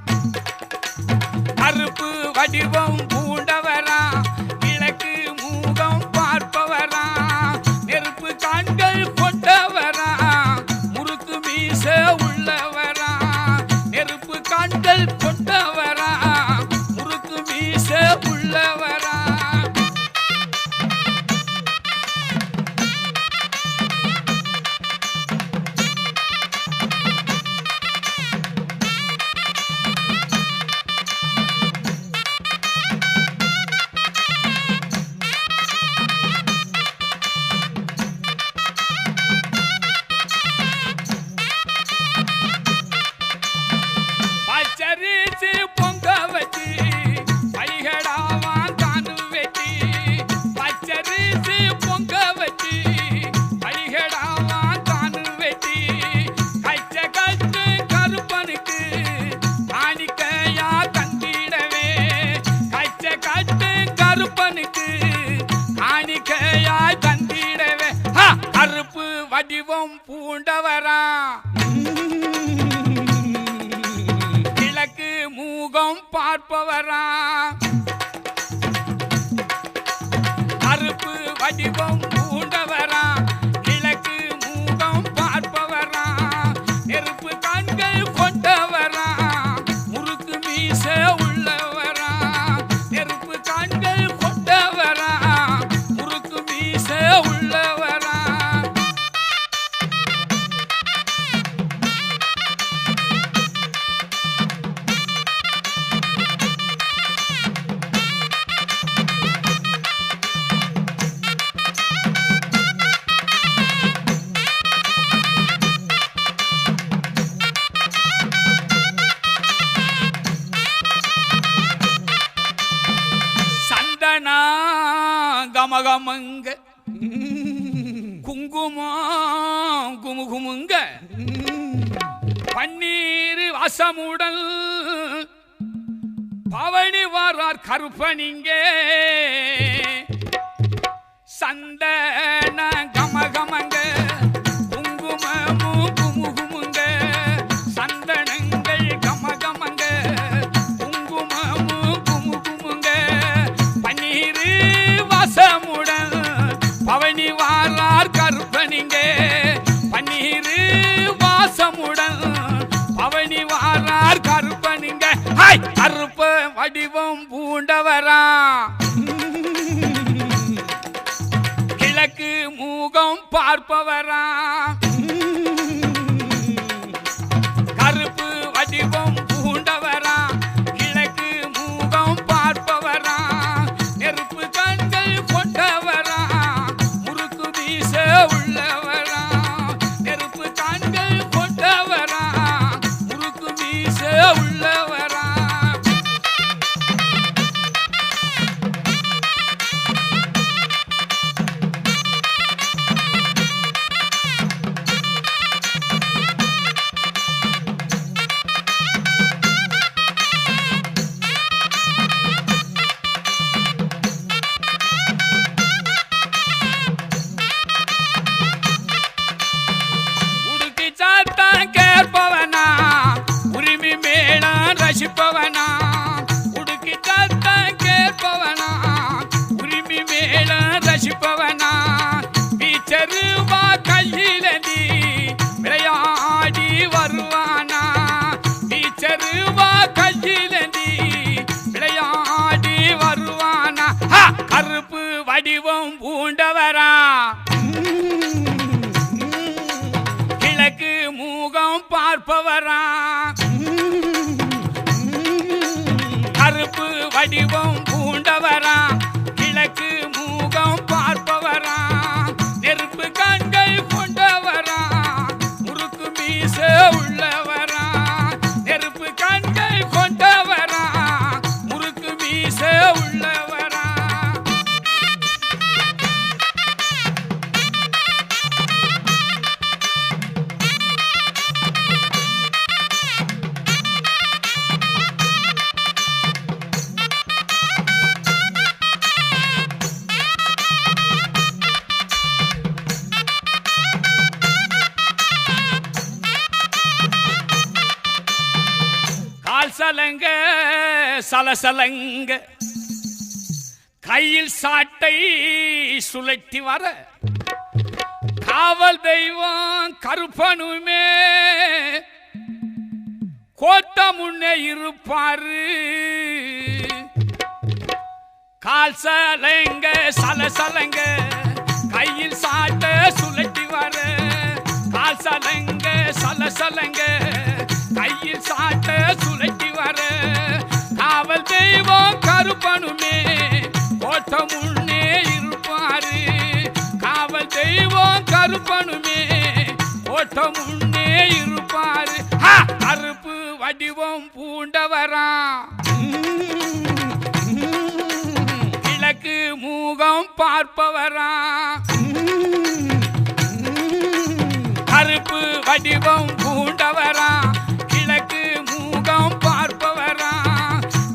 கருப்பு வடிவம் பூண்டவராம் கிழக்கு மூகம் பார்ப்பவராம் நெருப்பு கண்கள் கொண்டவராம் முறுக்கு மீச உள்ளவராம் நெருப்பு கண்கள் கொண்டவராம் முறுக்கு மீச உள்ளவராம் பச்சரிசி பொங்க வச்சு பலிகடாவான் தானு வெட்டி பச்சரிசி பொங்க வச்சு பலிகடாவான் தானு வெட்டி கச்ச கட்டு கருப்பனுக்கு காணிக்கையா தந்திடவே கச்ச கட்டு கருப்பனுக்கு காணிக்கையா தந்திடவே கருப்பு வடிவம் பூண்டவரா கிழக்கு மூகம் பார்ப்பவரா கருப்பு வடிவம் பூண்டவரா கிழக்கு மூகம் பார்ப்பவரா நெருப்பு கண்கள் கொண்டவரா முறுக்கு மீச உள்ளவரா நெருப்பு கண்கள் கொண்டவரா முறுக்கு மீச உள்ளவரா சந்தனா கமகமங்க குங்குமம் குமுகுமுங்க பன்னீர் வாசமுடல் பவனி வாரார் கருப்பனிங்க சந்தன கமகமங்க குங்குமமும் குமுகுமுங்க சந்தனங்கள் கமகமங்க குங்குமமும் குமுகுமுங்க பன்னீர் வாசமுடல் பவனி வாரார் கருப்பனிங்க பன்னீர் வாசமுடல் பவனி வாரார் கருப்பனிங்க கருப்ப வடிவம் பூண்டவரா கிழக்கு மூகம் பார்ப்பவரா கருப்பு வடிவம் பூண்டவரா கிழக்கு மூகம் பார்ப்பவரா நெருப்பு கண்கள் கொண்டவரா முறுக்கு மீச உள்ளவரா நெருப்பு கண்கள் கொண்டவரா முறுக்கு மீச உள்ளவரா உடுக்கி சாத்தான் கேட்பவனா உரிமை மேளம் ரசிப்பவனா உடுக்கி சாத்தான் கேட்பவனா உரிமை மேளம் ரசிப்பவனா பீச்சருவா கையிலடி விளையாடி வருவானா பீச்சருவா கையிலடி விளையாடி வருவானா கருப்பு வடிவம் பூண்டவரா கிழக்கு மூகம் பார்ப்பவரா கருப்பு வடிவம் பூண்டவரா கிழக்கு மூகம் பார்ப்பவரா நெருப்பு கண்கள் கொண்டவரா முறுக்கு மீச உள்ளவரா நெருப்பு கண்கள் கொண்டவரா முறுக்கு மீச உள்ளவரா சலசலங்க சலசலங்க கையில் சாட்டை சுழட்டி வர காவல் தெய்வம் கருப்பனுமே கோட்டை முன்னே இருப்பாரு கால் சலங்க சலசலங்க கையில் சாட்டை சுழட்டி வர கால் சலங்க சலசலங்க கையில் சாட்டை சுழட்டி வர காவல் தெய்வம் கருப்பனுமே கோட்டை முன்னே இருப்பாரு காவல் தெய்வம் கருப்பனுமே கோட்டை முன்னே இருப்பாரு கருப்பு வடிவம் பூண்டவரா கிழக்கு மூகம் பார்ப்பவரா கருப்பு வடிவம் பூண்டவரா கிழக்கு மூகம் பார்ப்பவரா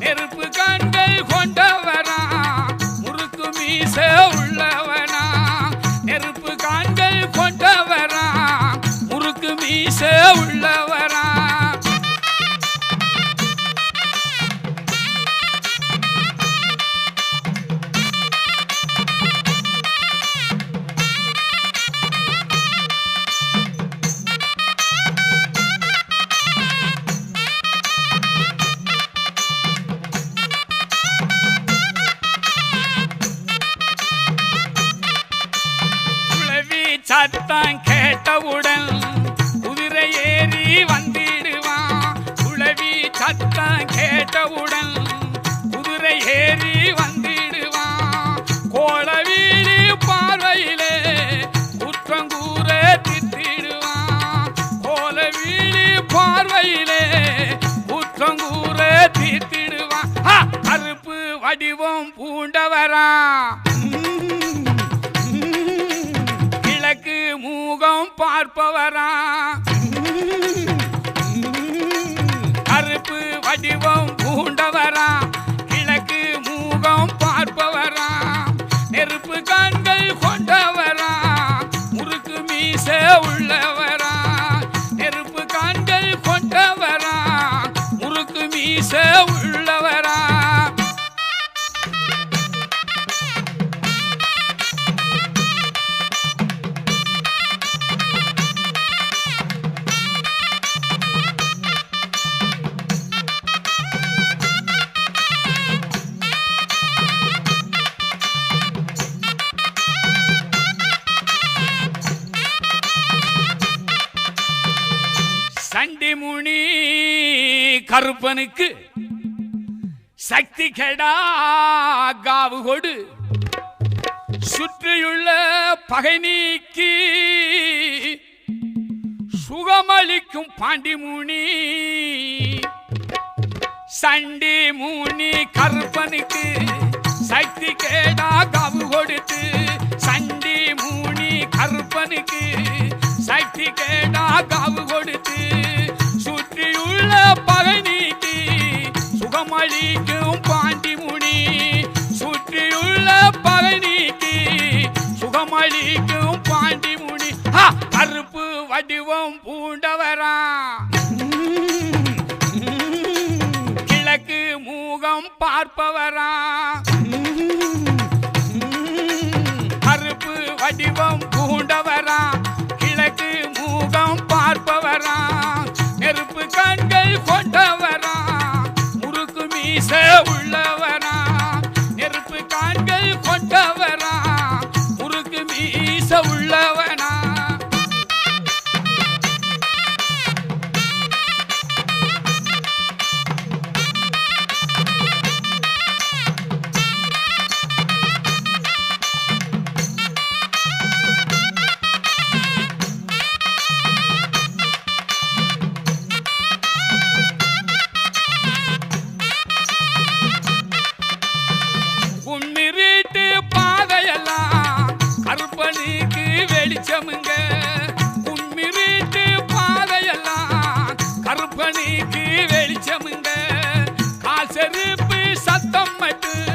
நெருப்பு கண்கள் கொண்டவரா முறுக்கு மீச உள்ளவனா நெருப்பு கண்கள் கொண்டவரா முறுக்கு மீச உள்ளவரா சத்தம் கேட்டவுடன் குதிரை ஏறி வந்திடுவான் குளவி சத்தம் கேட்டவுடன் குதிரை ஏறி வந்திடுவான் கோளவீடு பார்வையிலே குற்றங்கூற திட்டிடுவான் கோளவீடு பார்வையிலே குற்றங்கூற திட்டிடுவான் கருப்பு வடிவம் பூண்டவரா மூகம் பார்ப்பவரா கருப்பு வடிவம் பூண்டவரா கிழக்கு மூகம் பார்ப்பவரா நெருப்பு கண்கள் கொண்டவரா முறுக்கு மீச உள்ளவரா நெருப்பு கண்கள் கொண்டவரா முறுக்கு மீச உள்ளவரா சண்டிமுனி கருப்பனுக்கு சக்தி கெடா காவு கொடு சுற்றியுள்ள பகை நீக்கி சுகமளிக்கும் பாண்டிமுனி சண்டிமுனி கருப்பனுக்கு சக்தி கேடா காவு கொடுத்து சண்டிமுனி கருப்பனுக்கு சக்தி கேடா காவு கொடுத்து சுற்றியுள்ள பகை நீக்கி சுகமளிக்கும் பாண்டிமுனி சுற்றியுள்ள பகை நீக்கி சுகமளிக்கும் பாண்டிமுனி கருப்பு வடிவம் பூண்டவரா கிழக்கு மூகம் பார்ப்பவரா கருப்பு வடிவம் பூண்டவரா கிழக்கு மூகம் பார்ப்பவரா நெருப்பு கண்கள் கொண்டவரா முறுக்கு மீச உள்ளவரா நெருப்பு கண்கள் கொண்டவரா முறுக்கு மீச உள்ளவனா கருப்பனுக்கு வெளிச்சமுங்க உன்மிருட்டு பாதையெல்லாம் கருப்பனுக்கு வெளிச்சமுங்க கால் செருப்பு சத்தம் மட்டும்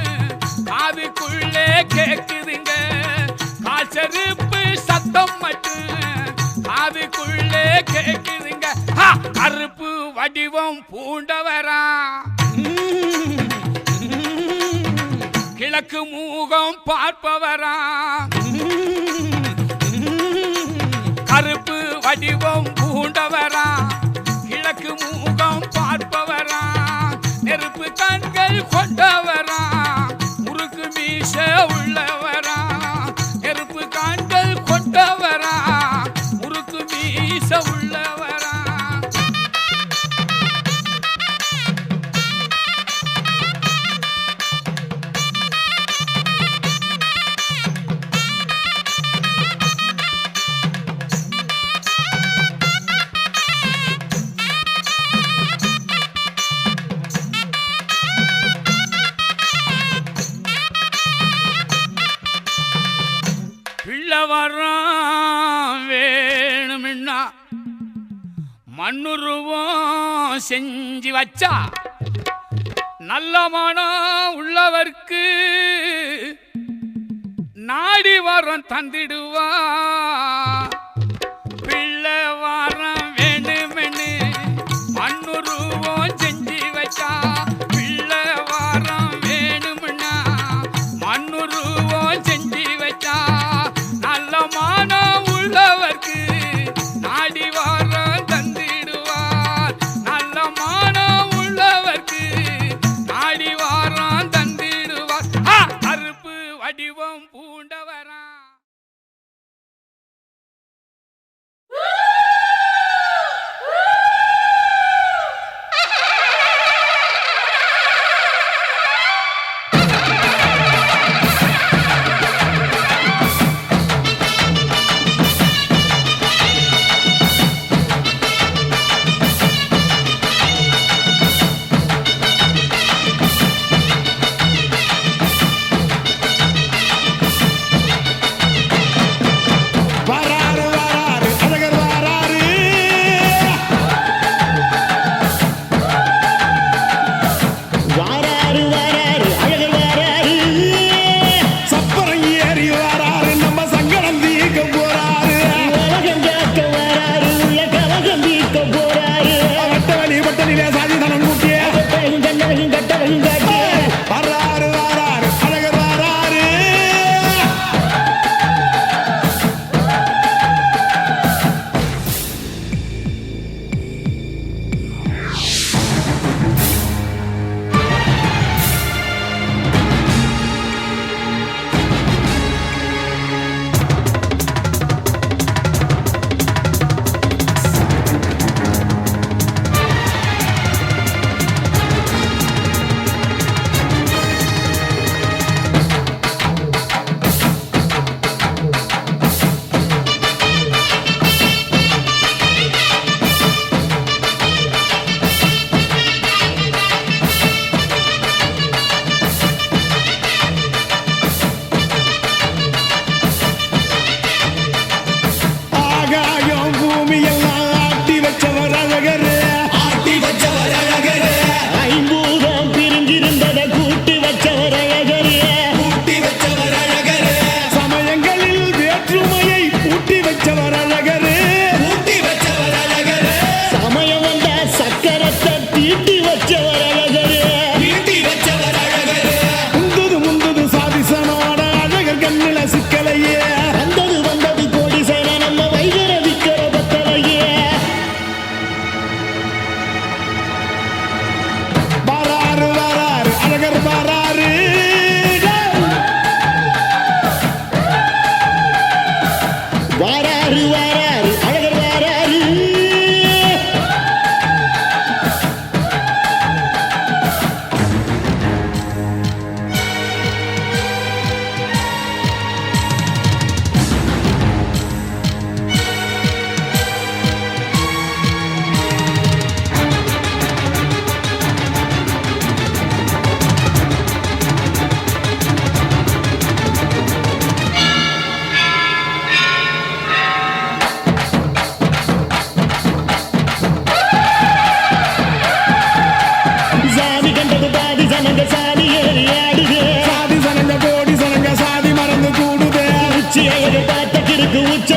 காதுக்குள்ளே கேக்குதுங்க கால் செருப்பு சத்தம் மட்டும் காதுக்குள்ளே கேக்குதுங்க கருப்பு வடிவம் வடிவம் பூண்டவரா கிழக்கு மூகம் பார்ப்பவரா கருப்பு வடிவம் பூண்டவரா கிழக்கு மூகம் பார்ப்பவரா நெருப்பு கண்கள் கொண்டவரா முறுக்கு மீச உள்ளவரா நெருப்பு கண்கள் கொண்டவரா முறுக்கு மீச உள்ளவரா பிள்ளவரம் வேணும்னா மண்ணுருவம் செஞ்சு வச்சா நல்ல மனம் உள்ளவர்க்கு நாடி வரம் தந்திடுவா பிள்ளை வரம் வேணுமென்னு மண்ணுருவம் செஞ்சு வச்சா பிள்ளை வரம் வேணும்னா மண்ணுருவம் செஞ்சு வச்சா நல்ல மானம் உள்ளவர்க்கு நாடி வாரம் தந்திடுவார் நல்ல மானம் உள்ளவர்க்கு நாடி வாரம் தந்திடுவார் கருப்பு வடிவம் பூண்டவரா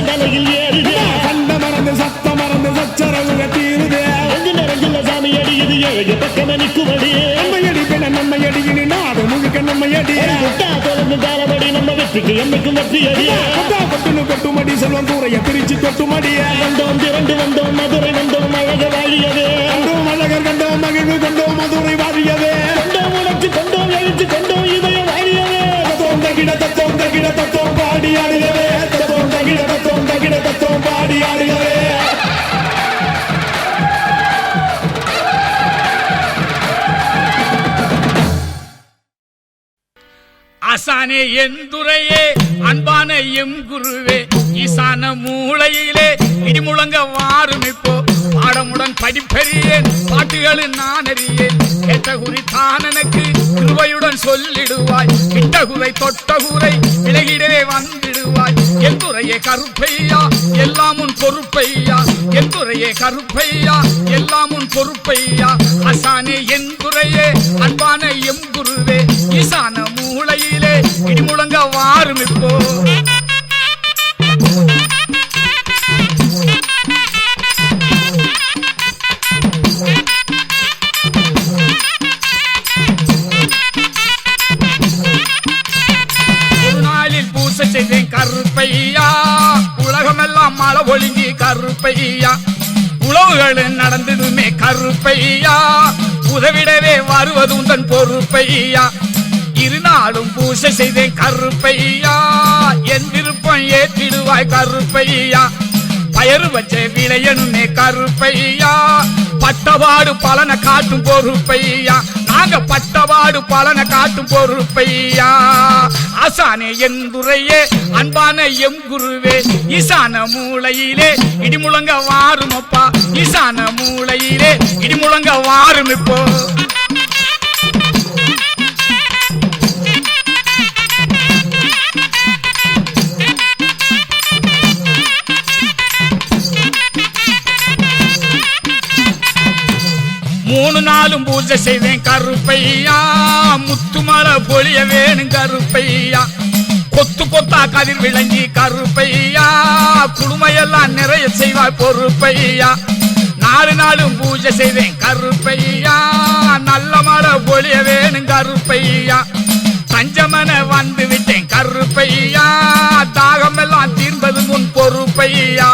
தலையில் ஏறுதே, கண்ட மறந்து சத்த மறந்து சச்சரவுக தீருதே, நெஞ்சில சாமி அடி இது ஏழு பக்கம் நிற்குமடி நம்மையடி பின்ன நம்மையடி இனி நாடு முழுக்க நம்மையடி தொடர்ந்து தாரபடி நம்ம வெற்றிக்கு என்னைக்கும் வெற்றி அடியா கொட்டுன்னு கொட்டுமடி செல்வம் கூரைய பிரிச்சு கொட்டுமடியா வந்தோம் திரண்டு வந்தோம் மதுரை வந்தோம் அழக வாழியவே கண்டோம் அழகர் கண்டோம் மகிழ்வு கொண்டோம் மதுரை வாழியவே கொண்டோம் உணர்ச்சி கொண்டோம் எழுச்சி கொண்டோம் இதய வாழியவே தத்தோம் தகிட தத்தோம் பாடி ஆடுகவே தத்தோம் தகிட தத்தோம் பாடி ஆடுகவே ஆசானே எந்துரையே அன்பான எம் குருவே ஈசான மூளையிலே இடிமுழங்க வாரும் இப்போ பாடமுடன் படிப்பறியேன் பாட்டுகளில் நான் அறியேன் கேட்ட குறி தான் எனக்கு கிருபையுடன் சொல்லிடுவாய் கிட்டகுரை தொட்டகுரை விலகிடவே வந்திடுவாய் எந்துரையே கருப்பையா எல்லாம் உன் பொறுப்பையா எந்துரையே கருப்பையா எல்லாம் உன் பொறுப்பையா ஆசானே எந்துரையே அன்பான எம் குருவே ஈசான மூளையிலே இடிமுழங்க வாரும் இப்போ ஒரு நாளில் பூசை செய்தேன் கருப்பையா உலகமெல்லாம் மழை ஒழுங்கி கருப்பையா உழவுகள் நடந்திடுமே கருப்பையா உதவிடவே வருவது உந்தன் பொறுப்பையா இருநாளும் பூசை செய்தேன் கருப்பையா என் விருப்பம் ஏற்றிடுவாய் கருப்பையா பயறு வச்ச விளையனுமே கருப்பையா பட்டபாடு பலனை காட்டும் பொறுப்பையா நாங்க பட்டபாடு பலனை காட்டும் பொறுப்பையா ஆசானே எந்துரையே அன்பான எம் குருவே ஈசான மூளையிலே இடிமுழங்க வாருமப்பா ஈசான மூளையிலே இடிமுழங்க வாரும் இப்போ மூணு நாளும் பூஜை செய்வேன் கருப்பையா முத்துமலை பொழிய வேணும் கருப்பையா கொத்து கொத்தா கதிர் விளங்கி கருப்பையா குடுமையெல்லாம் நிறைய செய்வாய் பொறுப்பையா நாலு நாளும் பூஜை செய்வேன் கருப்பையா நல்ல மழை பொழிய வேணும் கருப்பையா பஞ்சமன வந்து விட்டேன் கருப்பையா தாகமெல்லாம் தீர்ந்தது முன் பொறுப்பையா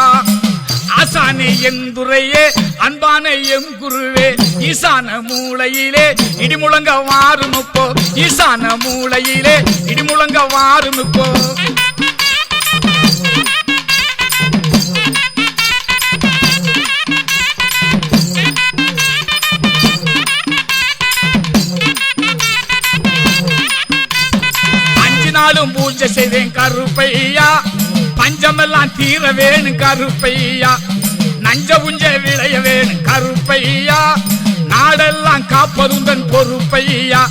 ஆசானே எந்துரையே அன்பான எம் குருவே ஈசான மூளையிலே இடிமுழங்க வாரும் இப்போ ஈசான மூளையிலே இடிமுழங்க வாரும் இப்போ அஞ்சு நாளும் பூஜை செய்தேன் கருப்பையா பஞ்சமெல்லாம் தீர வேணும் கருப்பையா நஞ்ச புஞ்ச விளைய வேணும் கருப்பையா நாடெல்லாம் காப்பதுந்தன் பொறுப்பையா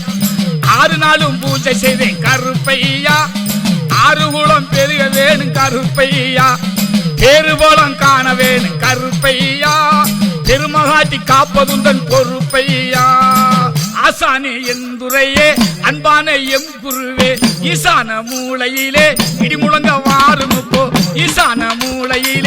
ஆறு நாளும் பூஜை செய்தேன் கருப்பையா ஆறு குளம் பெருக வேணும் கருப்பையா பேருபோலம் காண வேணும் கருப்பையா பெருமகாட்டி காப்பதுந்தன் பொறுப்பையா ஆசானே எந்துரையே அன்பான எம் குருவே ஈசான மூளையிலே இடிமுழங்க வாரும் இப்போ ஈசான மூளையிலே